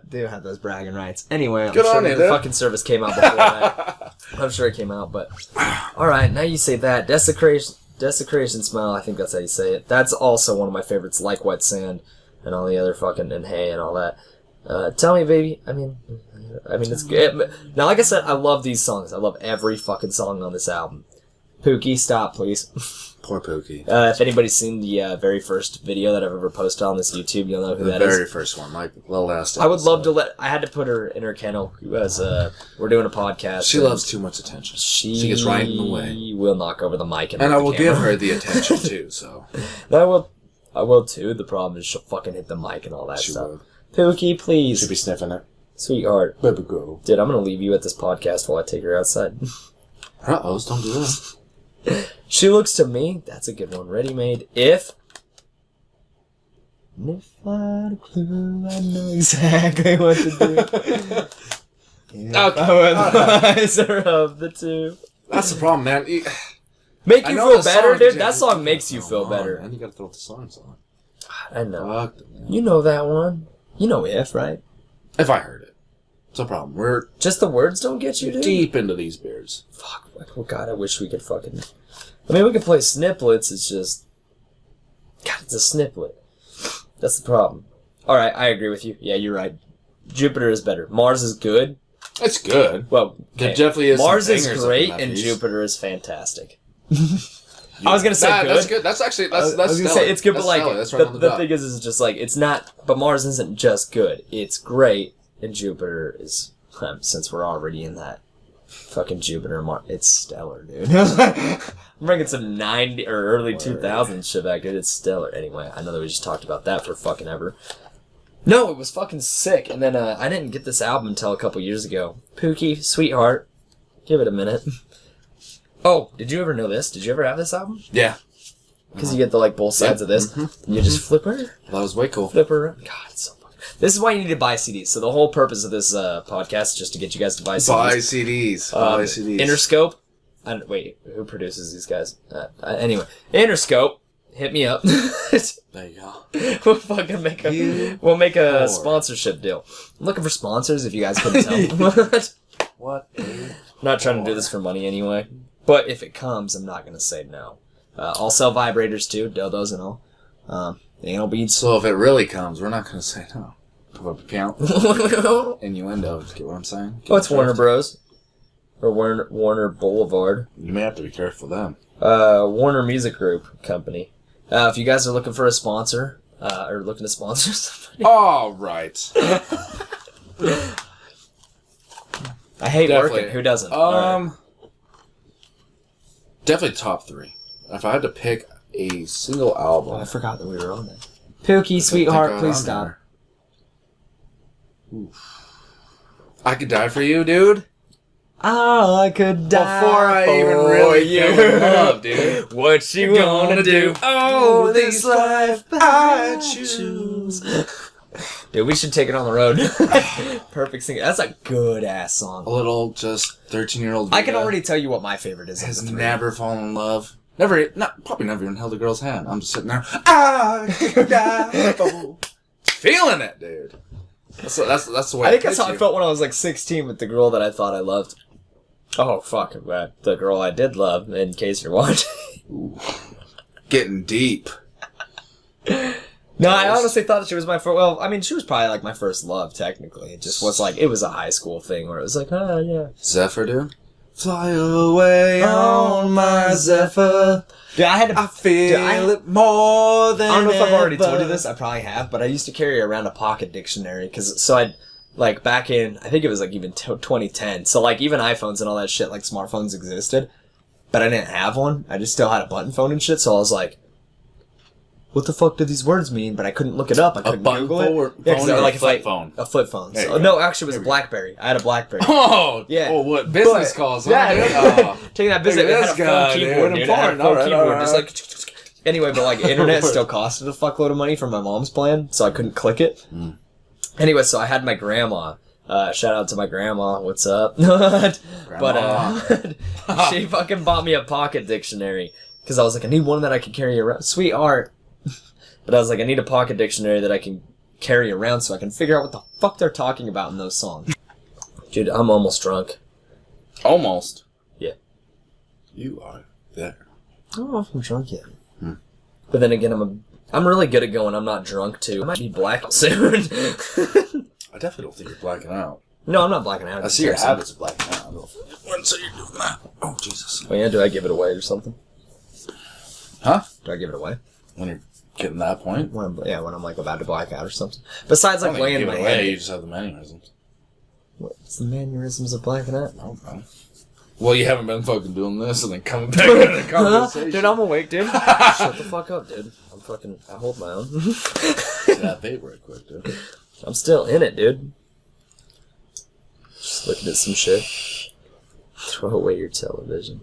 do have those bragging rights. Anyway, I'm sure the fucking service came out before that. I'm sure it came out, but... Alright, now you say that. Desecration Smile, I think that's how you say it. That's also one of my favorites, like Wet Sand and all the other fucking and Hey and all that. Tell Me Baby, I mean it's good. Now, like I said, I love these songs. I love every fucking song on this album. Pookie, stop, please. Poor Pookie. If anybody's seen the very first video that I've ever posted on this YouTube, you'll know who that is. The very first one, like the last episode. I would love to I had to put her in her kennel as we're doing a podcast. She loves too much attention. She gets right in the way. She will knock over the mic and I will give her the attention too, so. I will too. The problem is she'll fucking hit the mic and all that stuff. She would. Pookie, please. She'll be sniffing it. Sweetheart. Baby girl. Dude, I'm gonna leave you at this podcast while I take her outside. Uh-oh, don't do that. She Looks to Me, that's a good one. Ready Made. If I had a clue, I know exactly what to do. Advisor of the two. That's the problem, man. Make you feel better, dude? That song makes you feel better. And you gotta throw the songs on. I know. You know that one. You know If, right? If I heard it. It's a problem. We're just the words don't get you, dude. Deep into these beers. Fuck. Oh god, I wish we could fucking... I mean, we could play snippets, it's just... God, it's a sniplet. That's the problem. Alright, I agree with you. Yeah, you're right. Jupiter is better. Mars is good. It's good. Well, okay. It definitely is. Mars is great, and Jupiter is fantastic. I was gonna say good. That's good. That's actually... That's I was gonna say it's good, but like... Right the thing is just like, it's not... But Mars isn't just good. It's great, and Jupiter is... Since we're already in that... Fucking Jupiter, it's stellar, dude. I'm bringing some 90 or early 2000s shit back, dude. It's stellar. Anyway, I know that we just talked about that for fucking ever. No, it was fucking sick. And then I didn't get this album until a couple years ago. Pookie, Sweetheart. Give it a minute. Oh, did you ever know this? Did you ever have this album? Yeah. Because you get the both sides of this. And you just flip her. That was way cool. Flip her around. God, it's so fucking... This is why you need to buy CDs. So the whole purpose of this podcast is just to get you guys to buy CDs. Buy CDs. Buy CDs. Interscope. Wait, who produces these guys? Anyway, Interscope. Hit me up. There you go. We'll make a sponsorship deal. I'm looking for sponsors. If you guys couldn't tell. What? Not trying to do this for money anyway. But if it comes, I'm not gonna say no. I'll sell vibrators too, dildos and all. Anal beads. So if it really comes, we're not gonna say no. Put up account. Innuendo. Get what I'm saying? It's Warner Bros. Or Warner Boulevard. You may have to be careful then. Warner Music Group Company. If you guys are looking for a sponsor, or looking to sponsor somebody. All right. I hate working. Who doesn't? Definitely top 3. If I had to pick a single album. I forgot that we were on that. Pookie, sweetheart, please stop. I Could Die For You, dude. I could die before I even really fell in love, dude. What you gonna do? Oh, this life I choose. Dude, we should take it on the road. Perfect singer. That's a good ass song. A little just 13-year-old. I can already tell you what my favorite is. Has never fallen in love. Probably never even held a girl's hand. I'm just sitting there. I could die. Feeling it, dude. That's the way. I think that's how I felt when I was like 16 with the girl that I thought I loved. Oh fuck, the girl I did love. In case you're watching. Getting deep. No, I honestly thought she was my first. Well, I mean, she was probably like my first love. Technically, it just was like it was a high school thing where it was like, oh yeah. Zephyr, dude. Fly away on my Zephyr. Dude, I feel it more than I don't know if I've already told you this. I probably have, but I used to carry around a pocket dictionary I'd like back in I think it was like even 2010. So like even iPhones and all that shit, like smartphones existed, but I didn't have one. I just still had a button phone and shit. So I was like, what the fuck do these words mean? But I couldn't look it up. I couldn't Google it. Like a flip phone. A flip phone. So, no, actually, it was a BlackBerry. I had a BlackBerry. Oh, yeah. Oh, what business calls? Yeah, taking that business. It had a full keyboard. Dude. It had a full keyboard. Just like anyway, but like internet still costed a fuckload of money for my mom's plan, so I couldn't click it. Anyway, so I had my grandma. Shout out to my grandma. What's up? But she fucking bought me a pocket dictionary because I was like, I need one that I can carry around. Sweetheart. But I was like, I need a pocket dictionary that I can carry around so I can figure out what the fuck they're talking about in those songs. Dude, I'm almost drunk. Almost? Yeah. You are there. I don't know if I'm drunk yet. But then again, I'm really good at going, I'm not drunk too. I might be black soon. I definitely don't think you're blacking out. No, I'm not blacking out. I see your habits of blacking out. When so you're doing that? Oh, Jesus. Oh yeah, do I give it away or something? Huh? Do I give it away? When you're getting to that point? When I'm like about to black out or something. Besides like laying my head. You just have the mannerisms. What's the mannerisms of blacking out? I don't know. Well, you haven't been fucking doing this and then coming back into the conversation. Dude, I'm awake, dude. Shut the fuck up, dude. I hold my own. Get that vape right quick, dude. I'm still in it, dude. Just looking at some shit. Throw away your television.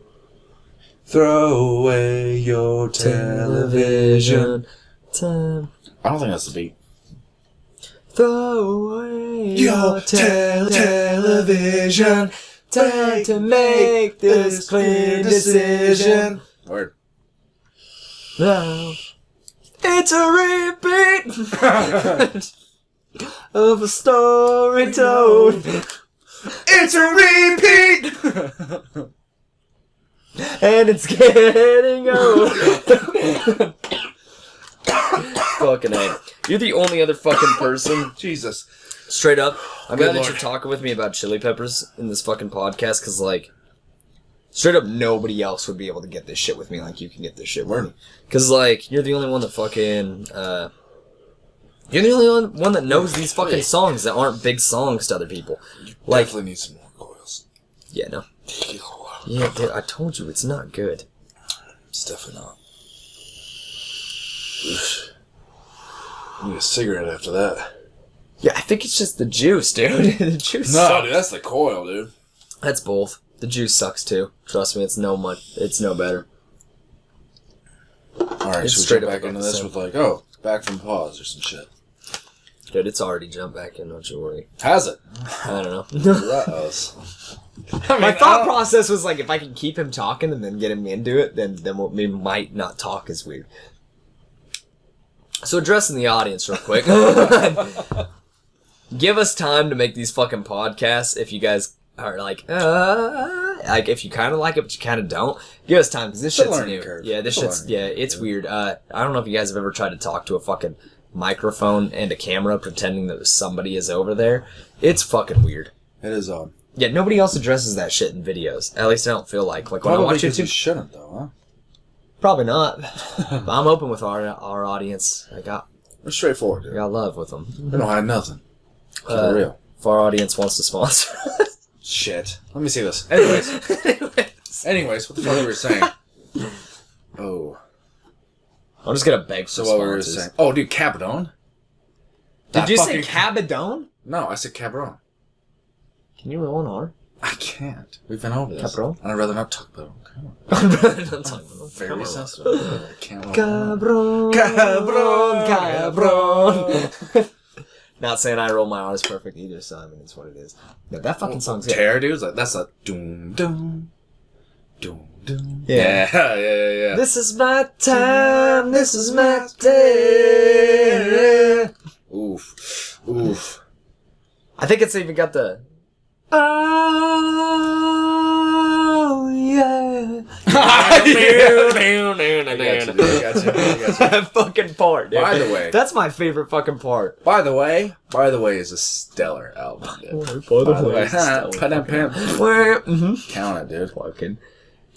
Throw away your television. Time. I don't think that's the beat. Throw away your television. Time to make this clear decision. Word. Now, it's a repeat of a story told. It's a repeat! And it's getting old. Fucking A. You're the only other fucking person. Jesus. Straight up. I'm glad that you're talking with me about Chili Peppers in this fucking podcast, because, like, straight up nobody else would be able to get this shit with me like you can get this shit with me. Because, like, you're the only one that fucking, you're the only one that knows these fucking songs that aren't big songs to other people. You like, definitely need some more coils. Yeah, no. Yeah, dude, I told you, it's not good. It's definitely not. I need a cigarette after that. Yeah, I think it's just the juice, dude. The juice sucks. Dude, that's the coil, dude. That's both. The juice sucks, too. Trust me, it's no better. Alright, so we get back into this with like, back from pause or some shit. Dude, it's already jumped back in, don't you worry. Has it? I don't know. My thought process was like, if I can keep him talking and then get him into it, then we might not talk as weird. So addressing the audience real quick. Give us time to make these fucking podcasts if you guys are like if you kind of like it but you kind of don't. Give us time because this shit's new. Curve. Yeah, it's weird. I don't know if you guys have ever tried to talk to a fucking microphone and a camera pretending that somebody is over there. It's fucking weird. It is odd. Yeah, nobody else addresses that shit in videos. At least I don't feel like when I watch YouTube. You shouldn't though, huh? Probably not. But I'm open with our audience. We're straightforward, dude. I got love with them. We don't hide nothing. For real. If our audience wants to sponsor. Shit. Let me see this. Anyways, what the fuck were we saying? Oh. I'm just gonna beg for what we were saying. Oh, dude, Cabadon? Did you say Cabadon? No, I said Cabron. Can you roll an R? I can't. We've been over this. Cabron? I'd rather not talk about it. I'd rather not talk about it. Very sensitive. Cabron. Not saying I roll my R's perfect either, so I mean, it's what it is. No, that fucking song's good. Terror, dude, like, that's a doom, doom, doom, doom. Yeah. Yeah. This is my time, this is my day. Oof. I think it's even got the... Oh, yeah. I got you. That fucking part, dude. By the way. That's my favorite fucking part. By the way is a stellar album, dude. By the way. Count it, dude. Fucking.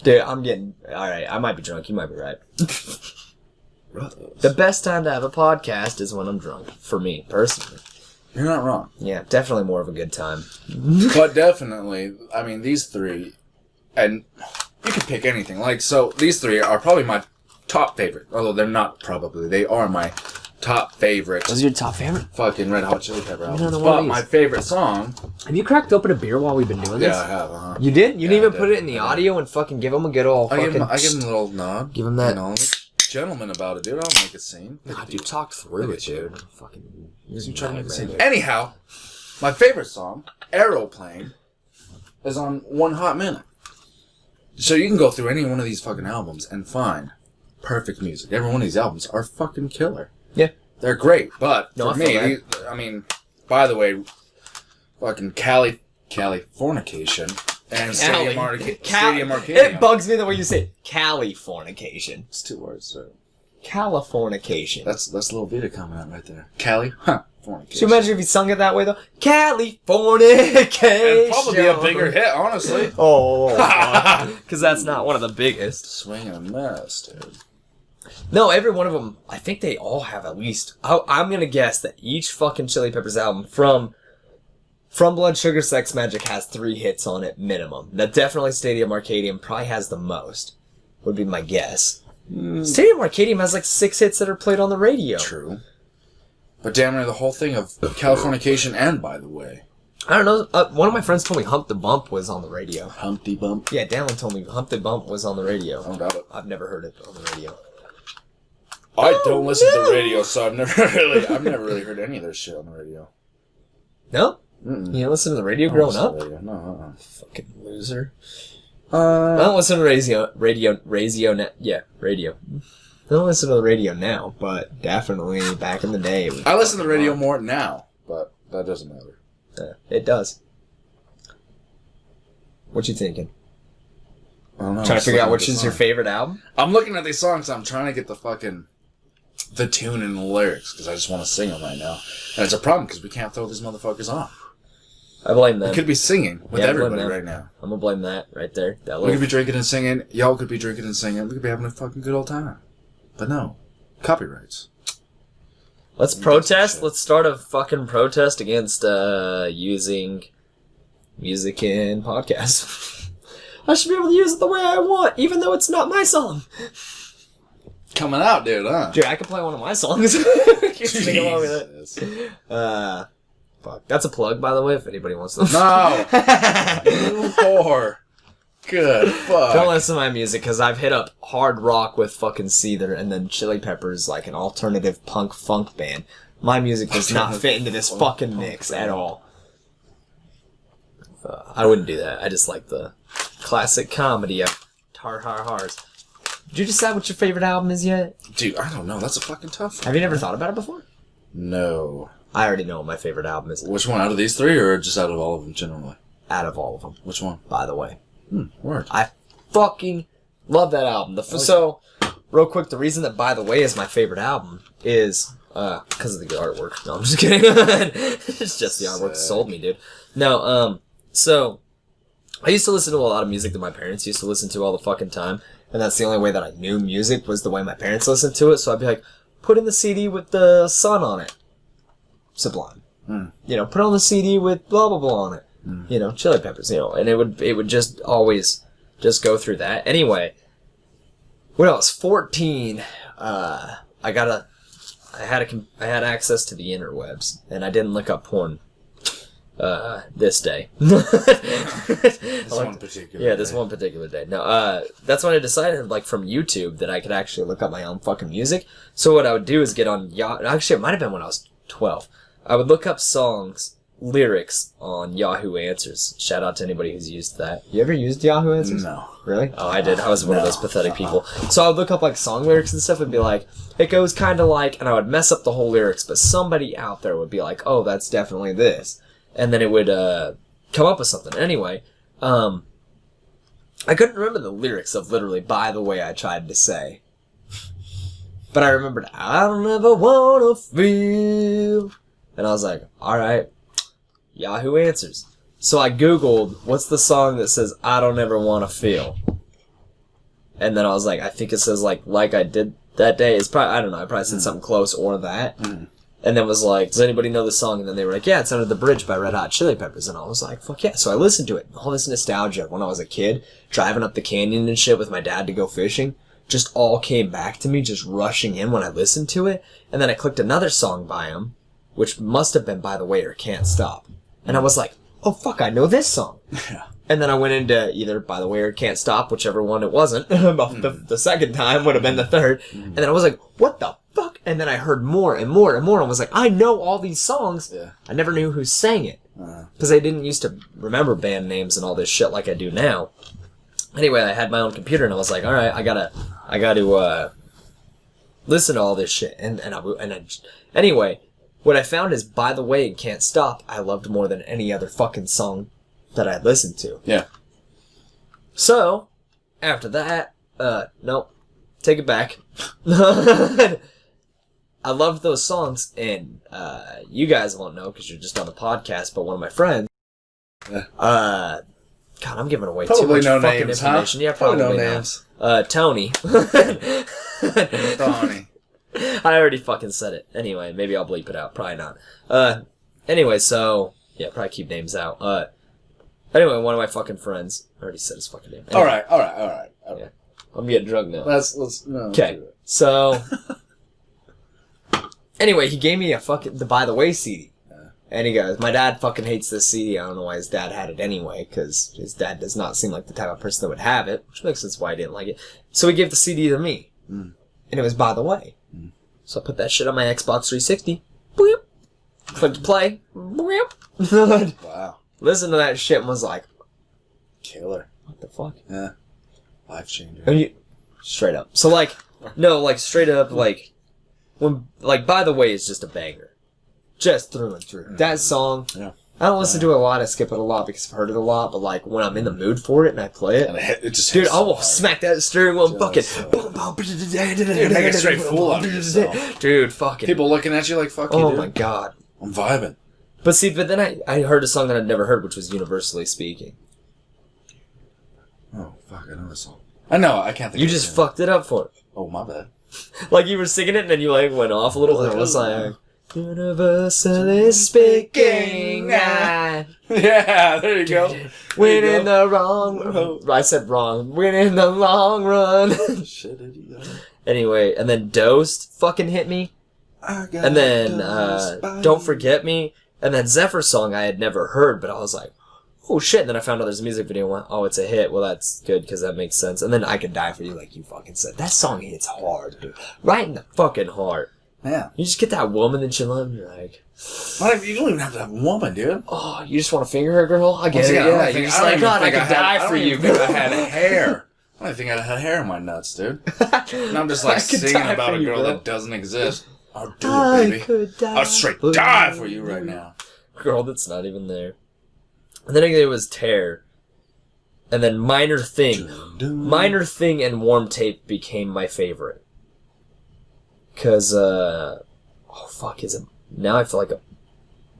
Dude, I'm getting... Alright, I might be drunk. You might be right. The best time to have a podcast is when I'm drunk. For me, personally. You're not wrong. Yeah, definitely more of a good time. But definitely, I mean, these three, and you can pick anything. Like, so these three are probably my top favorite. Although they're not probably. They are my top favorite. Those are your top favorite? Fucking Red Hot Chili Pepper albums. But my favorite song... Have you cracked open a beer while we've been doing this? Yeah, I have, uh-huh. You did? You didn't even put it in the audio and fucking give them a good old fucking... I give them a little nod. Give them that... You know, gentleman about it, dude. I don't make a scene. God, you talk through it, dude. Fucking... Anyhow, my favorite song, Aeroplane, is on One Hot Minute. So you can go through any one of these fucking albums and find perfect music. Every one of these albums are fucking killer. Yeah. They're great, but for me, I mean, by the way, fucking Californication and Stadium Arcadium. It bugs me the way you say Californication. It's 2 words, so. Californication. That's Lil Vita coming out right there. Cali, huh? Fornication. Should you imagine if you sung it that way though? Californication. It'd probably be a bigger hit, honestly. Oh, because that's not one of the biggest. Swinging a mess, dude. No, every one of them. I think they all have at least. I'm gonna guess that each fucking Chili Peppers album from Blood Sugar Sex Magic has 3 hits on it minimum. That definitely Stadium Arcadium probably has the most. Would be my guess. Stadium Arcadium has like 6 hits that are played on the radio. True. But damn near the whole thing of Californication and By the Way. I don't know. One of my friends told me Hump the Bump was on the radio. Humpty Bump? Yeah, Dallin told me Hump the Bump was on the radio. I don't doubt it. I've never heard it on the radio. I don't listen to the radio, so I've never really heard any of their shit on the radio. No? Mm-mm. You didn't listen to the radio growing up? No. Fucking loser. I don't listen to radio. I don't listen to the radio now, but definitely back in the day. I listen to the radio more now, but that doesn't matter. It does. What you thinking? I don't know. Trying to figure out which is your favorite album? I'm looking at these songs, I'm trying to get the tune and the lyrics, because I just want to sing them right now. And it's a problem, because we can't throw these motherfuckers on. I blame them. We could be singing with everybody right now. I'm gonna blame that right there. We could be drinking and singing. Y'all could be drinking and singing. We could be having a fucking good old time. But no. Copyrights. Let's protest. Let's start a fucking protest against using music in podcasts. I should be able to use it the way I want, even though it's not my song. Coming out, dude, huh? Dude, I can play one of my songs. Sing along with it. Fuck. That's a plug, by the way, if anybody wants to. No! You whore. Good fuck. Don't listen to my music, because I've hit up hard rock with fucking Seether, and then Chili Peppers, like an alternative punk funk band. My music does not fit into this fucking mix at all. I wouldn't do that. I just like the classic comedy of har har hars. Did you decide what your favorite album is yet? Dude, I don't know. That's a fucking tough one. Have you never thought about it before? No. I already know what my favorite album is. Which one? Out of these three, or just out of all of them generally? Out of all of them. Which one? By the way. Word. I fucking love that album. So, real quick, the reason that By the Way is my favorite album is because of the artwork. No, I'm just kidding. It's just the artwork that sold me, dude. No, so I used to listen to a lot of music that my parents used to listen to all the fucking time, and that's the only way that I knew music was the way my parents listened to it. So I'd be like, put in the CD with the sun on it. Sublime. You know, put on the CD with blah blah blah on it. You know, Chili Peppers. You know, and it would just always just go through that. Anyway, when I was 14, I had access to the interwebs, and I didn't look up porn. This day. This one particular day. No, that's when I decided, like, from YouTube that I could actually look up my own fucking music. So what I would do is get on actually, it might have been when I was 12. I would look up lyrics on Yahoo Answers. Shout out to anybody who's used that. You ever used Yahoo Answers? No. Really? Oh, I did. I was one of those pathetic people. So I would look up, like, song lyrics and stuff and be like, it goes kind of like, and I would mess up the whole lyrics, but somebody out there would be like, oh, that's definitely this. And then it would come up with something. Anyway, I couldn't remember the lyrics of literally By the Way I tried to say. But I remembered, I don't ever wanna feel. And I was like, alright, Yahoo Answers. So I Googled, what's the song that says, I don't ever wanna feel? And then I was like, I think it says like I did that day. It's probably, I don't know, I probably said something close or that. And then was like, does anybody know the song? And then they were like, yeah, it's Under the Bridge by Red Hot Chili Peppers. And I was like, fuck yeah. So I listened to it. All this nostalgia of when I was a kid, driving up the canyon and shit with my dad to go fishing, just all came back to me, just rushing in when I listened to it. And then I clicked another song by him, which must have been By the Way or Can't Stop. And I was like, oh fuck, I know this song. Yeah. And then I went into either By the Way or Can't Stop, whichever one it wasn't. The second time would have been the third. And then I was like, what the fuck? And then I heard more and more and more and was like, I know all these songs. Yeah. I never knew who sang it. Because I didn't used to remember band names and all this shit like I do now. Anyway, I had my own computer and I was like, alright, I gotta listen to all this shit. Anyway, what I found is By the Way and Can't Stop I loved more than any other fucking song that I listened to. Yeah. So, after that, nope. Take it back. I loved those songs, and you guys won't know because you're just on the podcast, but one of my friends, God, I'm giving away too much fucking information. Huh? Yeah, probably no names. Tony. Tony. I already fucking said it. Anyway, maybe I'll bleep it out. Probably not. Anyway, so, yeah, probably keep names out. Anyway, one of my fucking friends, I already said his fucking name. Anyway, all right. Yeah. I'm getting drunk now. No. Okay, so... Anyway, he gave me the By the Way CD. And he goes, my dad fucking hates this CD. I don't know why his dad had it anyway, because his dad does not seem like the type of person that would have it, which makes sense why he didn't like it. So he gave the CD to me. And it was By the Way. So I put that shit on my Xbox 360. Boop. Clicked play. Boop. Wow. Listened to that shit and was like... Killer. What the fuck? Yeah. Life changer. Straight up. So like, no, like straight up, like... By the Way is just a banger. Just through and through. That song, I don't listen to it a lot, I skip it a lot because I've heard it a lot, but like when I'm in the mood for it and I play it, it just dude, I will smack that steering wheel fucking dude, make a straight fool out of yourself. Dude, fucking people looking at you like fuck you, oh dude. my god. I'm vibing. But then I heard a song that I'd never heard, which was Universally Speaking. Oh fuck, I know this song. I know, I can't think you of it. You just fucked it up for it. Oh, my bad. Like you were singing it and then you like went off a little and it was like Universally speaking. Yeah, there you go. Win in the wrong. I said wrong. Win in the long run. Shit, idiot. Anyway, and then Dosed fucking hit me. And then Don't Forget Me. And then Zephyr's song I had never heard, but I was like, oh shit. And then I found out there's a music video and went, oh, it's a hit. Well, that's good because that makes sense. And then I Could Die For You, like you fucking said. That song hits hard, dude. Right in the fucking heart. Yeah. You just get that woman that you love, and you're like... You don't even have to have a woman, dude. Oh, you just want to finger her, girl? I get it, yeah. You're just like, God, I could die for you. I don't even think I had hair. I don't think I had hair in my nuts, dude. And I'm just like singing about a girl that doesn't exist. I'll do it, baby. I'll straight die for you right now. Girl that's not even there. And then again, it was Tear. And then Minor Thing. Minor Thing and Warm Tape became my favorite. Because, oh, fuck, is it... Now I feel like a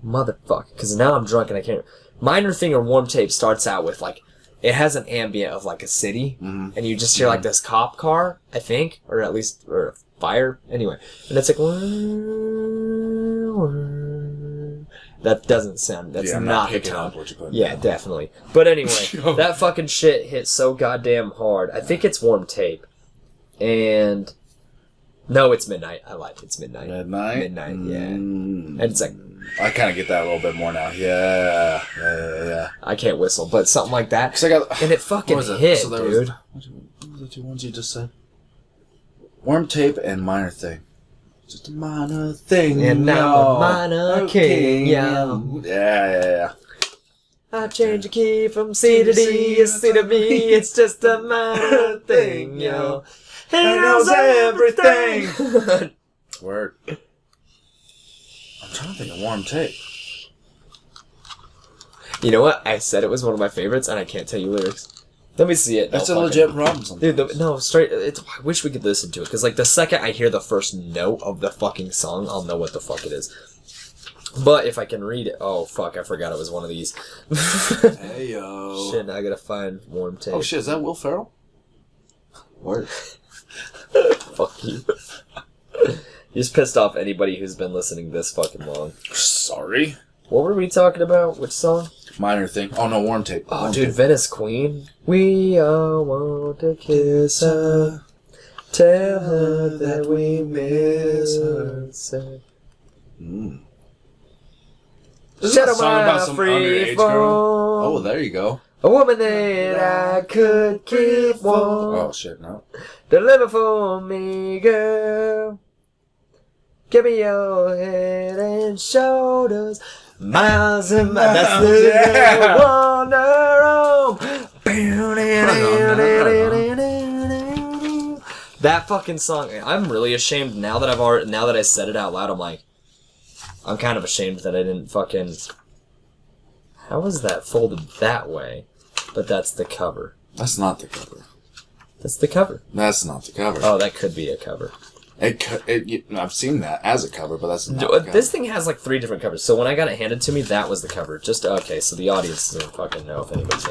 motherfucker. Because now I'm drunk and I can't... Minor Thing or Warm Tape starts out with, like... It has an ambient of, like, a city. Mm-hmm. And you just hear, like, this cop car, I think. Or at least... Or fire. Anyway. And it's like... That doesn't sound... That's not the tone. Yeah, definitely. But anyway, that fucking shit hit so goddamn hard. I think it's Warm Tape. And... No, it's Midnight. I lied. It's Midnight. Midnight, yeah. And it's like... I kind of get that a little bit more now. Yeah. I can't whistle, but something like that. And it fucking hit, so dude. What were the two ones you just said? Warm Tape and Minor Thing. Just a minor thing. And now a minor king, yo. Yeah. I change a key from C to D, C to B. It's just a minor thing, yo. He knows everything. Word. I'm trying to think of Warm Tape. You know what? I said it was one of my favorites, and I can't tell you lyrics. Let me see it. That's a legit problem sometimes. Dude, no, straight... I wish we could listen to it, because, like, the second I hear the first note of the fucking song, I'll know what the fuck it is. But if I can read it... Oh, fuck, I forgot it was one of these. Hey, yo. Shit, now I gotta find Warm Tape. Oh, shit, is that Will Ferrell? Word. Fuck you. You just pissed off anybody who's been listening this fucking long. Sorry. What were we talking about? Which song? Minor Thing. Oh, no, Warm Tape. Oh, dude, Venice Queen. We all want to kiss her. Tell her that we miss her. Say. This is a song about some underage girl. Oh, there you go. A woman that I could keep warm. Oh, shit, no. Deliver for me, girl. Give me your head and shoulders. Miles and miles. That's the wander home. That fucking song. I'm really ashamed now that I said it out loud. I'm kind of ashamed that I didn't fucking... How is that folded that way? But that's the cover. That's not the cover. That's the cover. That's not the cover. Oh, that could be a cover. I've seen that as a cover, but that's not the cover. This thing has like 3 different covers. So when I got it handed to me, that was the cover. Okay, so the audience doesn't fucking know if anybody's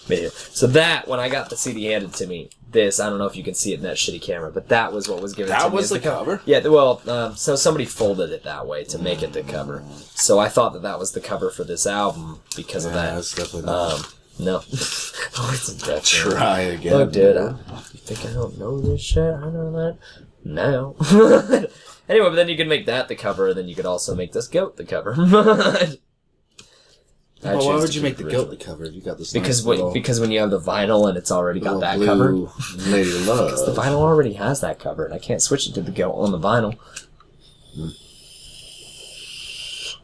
made it. So that, when I got the CD handed to me, I don't know if you can see it in that shitty camera, but that was what was given to me. That was the cover? Yeah, well, so somebody folded it that way to make it the cover. So I thought that was the cover for this album because of that. That's definitely not. No. It's definitely. Try again. Look, dude, you think I don't know this shit? I know that now. Anyway, but then you could make that the cover, and then you could also make this goat the cover. Why would you make the goat the cover if you got this? Because when you have the vinyl and it's already got that cover. Lady Love. Because the vinyl already has that cover, and I can't switch it to the goat on the vinyl.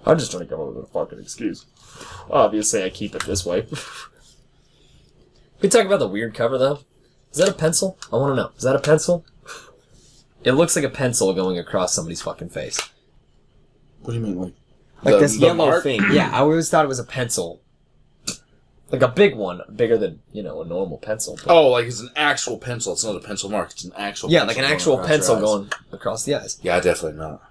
I'm just trying to come up with a fucking excuse. Obviously, I keep it this way. We talk about the weird cover, though. Is that a pencil? I want to know. Is that a pencil? It looks like a pencil going across somebody's fucking face. What do you mean, like this yellow thing? Yeah, I always thought it was a pencil. Like a big one, bigger than, a normal pencil. But... Oh, like it's an actual pencil. It's not a pencil mark. It's an actual pencil. Yeah, like an actual pencil going across the eyes. Yeah, definitely not.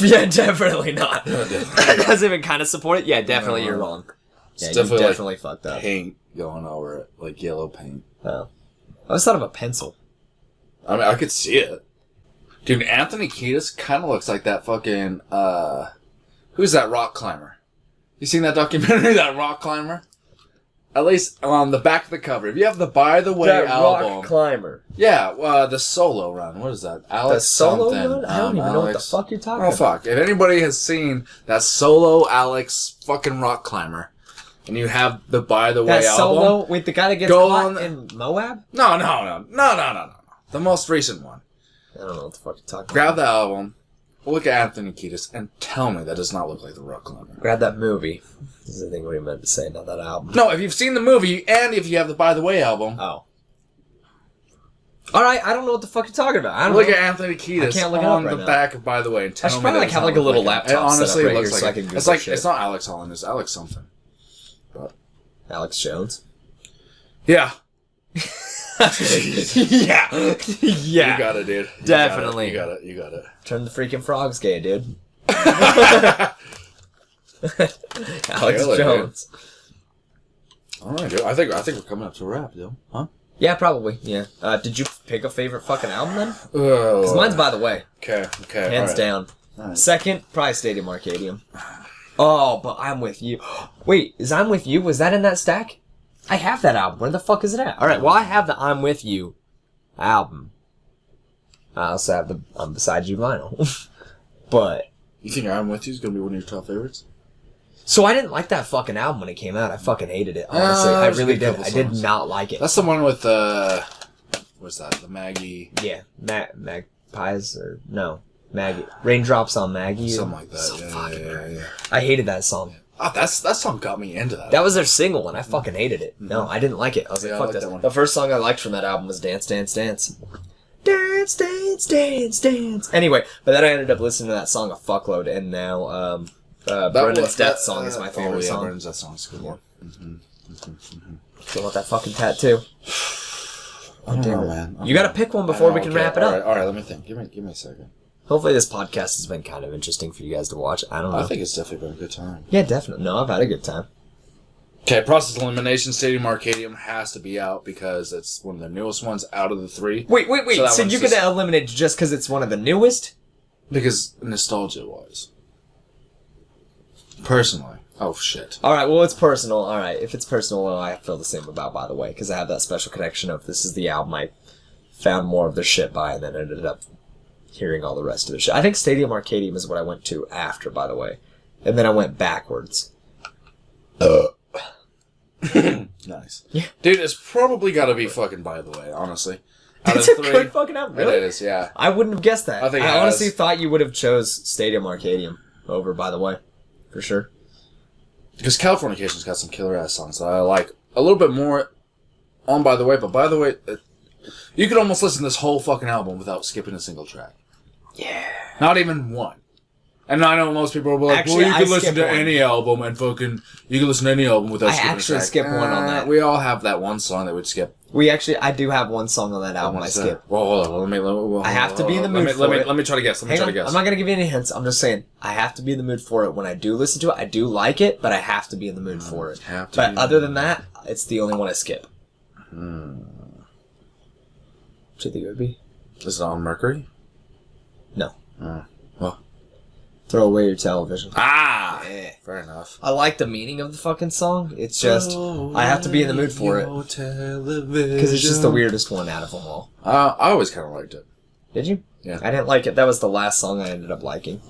Yeah, definitely not. That doesn't even kind of support it. Yeah, definitely you're wrong. It's yeah, definitely fucked up. Paint going over it, like yellow paint. Oh. I always thought of a pencil. I mean, I could see it. Dude, Anthony Kiedis kind of looks like that fucking, who's that rock climber? You seen that documentary, that rock climber? At least on the back of the cover. If you have the By the Way album. Rock climber. Yeah, the solo run. What is that? Alex the solo something. Run? I don't even know what the fuck you're talking about. Oh, fuck. If anybody has seen that solo Alex fucking rock climber, and you have the By the Way album. That solo? Wait, the guy that gets caught in Moab? No. The most recent one. I don't know what the fuck you're talking about. Grab the album, look at Anthony Kiedis and tell me that does not look like The Rock Climber. Grab that movie. This is, I think, what he meant to say, not that album. No, if you've seen the movie and if you have the By the Way album. Oh. Alright, I don't know what the fuck you're talking about. I don't look know. at Anthony Kiedis on the back of By the Way and tell me. I should probably have like a little laptop. It honestly set up right looks here like, so I can Google it's like shit. It's not Alex Holland, it's Alex something. But Alex Jones? Yeah. Yeah. You got it, dude. Definitely. You got it. Turn the freaking frogs gay, dude. Alex Jones. Alright, dude. I think we're coming up to a wrap, dude. Huh? Yeah, probably. Yeah. Did you pick a favorite fucking album then? Because mine's By the Way. Okay. Hands down. Right. Second, probably Stadium Arcadium. Oh, but I'm With You. Wait, is I'm With You? Was that in that stack? I have that album. Where the fuck is it at? Alright, well, I have the I'm With You album. I also have the I'm Beside You vinyl. But... You think I'm With You is going to be one of your top favorites? So I didn't like that fucing album when it came out. I fucking hated it, honestly. I really did. I did not like it. That's the one with, what's that? The Maggie... Yeah. Magpies, or... No. Maggie. Raindrops on Maggie. Something like that. So yeah. I hated that song. Oh, that song got me into that. That was their single, and I fucking hated it. No, I didn't like it. I was like, fuck that one. The first song I liked from that album was Dance, Dance, Dance. Dance, dance, dance, dance. Anyway, but then I ended up listening to that song a fuckload, and now, Brendan's Death song is my favorite song. Brendan's Death song is a good one. Still want that fucking tattoo. Oh, damn it, man. You gotta pick one before we can wrap it up. Alright, let me think. Give me a second. Hopefully this podcast has been kind of interesting for you guys to watch. I don't know. I think it's definitely been a good time. Yeah, definitely. No, I've had a good time. Okay, Process Elimination Stadium Arcadium has to be out because it's one of the newest ones out of the three. Wait. So you could eliminate it just because it's one of the newest? Because nostalgia-wise. Personally. Oh, shit. Alright, well, it's personal. Alright, if it's personal, well, I feel the same about By the Way, because I have that special connection of this is the album I found more of the shit by and then ended up hearing all the rest of the shit. I think Stadium Arcadium is what I went to after, By the Way. And then I went backwards. Nice. Yeah. Dude, it's probably gotta be fucking By the Way, honestly. It's a good fucking album, really? It is, yeah. I wouldn't have guessed that. I honestly thought you would have chose Stadium Arcadium over By the Way. For sure. Because Californication's got some killer-ass songs that I like a little bit more on By the Way, but By the Way, you could almost listen to this whole fucking album without skipping a single track. Yeah. Not even one. And I know most people will be like, actually, well, you can listen to any album and fucking... You can listen to any album without skipping a track. I actually skip one on that. We all have that one song that we'd skip. I do have one song on that album I skip. Well, hold on. I have to be in the mood for it. Let me try to guess. I'm not going to give you any hints. I'm just saying, I have to be in the mood for it. When I do listen to it, I do like it, but I have to be in the mood for it. But other than that, it's the only one I skip. What do you think it would be? Is it on Mercury? No. Well. Throw away your television. Ah! Yeah. Fair enough. I like the meaning of the fucking song. It's just, I have to be in the mood for it. Because it's just the weirdest one out of them all. I always kind of liked it. Did you? Yeah. I didn't like it. That was the last song I ended up liking.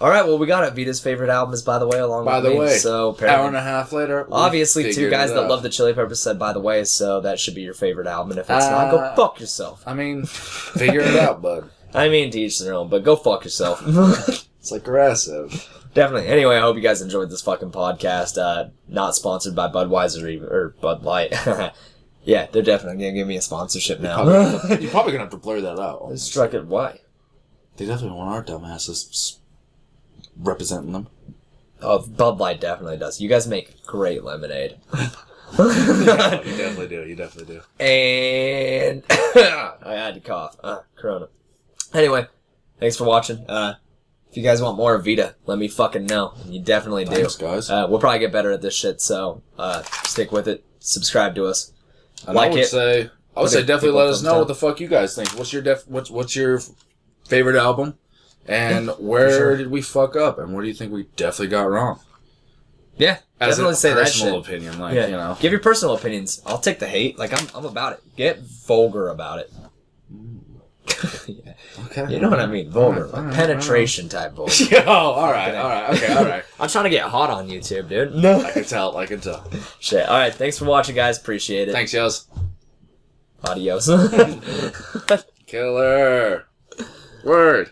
Alright, well, we got it. Vita's favorite album is By the Way, along with me. By the Way. So, hour and a half later. Obviously, two guys that love the Chili Peppers said By the Way, so that should be your favorite album. And if it's not, go fuck yourself. I mean, figure it out, bud. I mean, to each their own, but go fuck yourself. It's aggressive. Definitely. Anyway, I hope you guys enjoyed this fucking podcast. Not sponsored by Budweiser or Bud Light. Yeah, they're definitely going to give me a sponsorship now. You're probably going to have to blur that out. Struck it. Why? They definitely want our dumbasses representing them. Oh, Bud Light definitely does. You guys make great lemonade. Yeah, you definitely do. And I had to cough. Corona. Anyway, thanks for watching. If you guys want more of Vita, let me fucking know. And you definitely do. Thanks, guys. We'll probably get better at this shit, so stick with it. Subscribe to us. And I would say definitely let us know what the fuck you guys think. What's your favorite album? And where did we fuck up? And what do you think we definitely got wrong? Yeah, as definitely say that shit. Personal opinion, like, you know. Give your personal opinions. I'll take the hate. Like, I'm about it. Get vulgar about it. Yeah. Okay. You know what I mean? Vulgar. Like penetration type vulgar. Yo, alright. I'm trying to get hot on YouTube, dude. No. I can tell. Shit. Alright, thanks for watching, guys. Appreciate it. Thanks, yos. Adios. Killer. Word.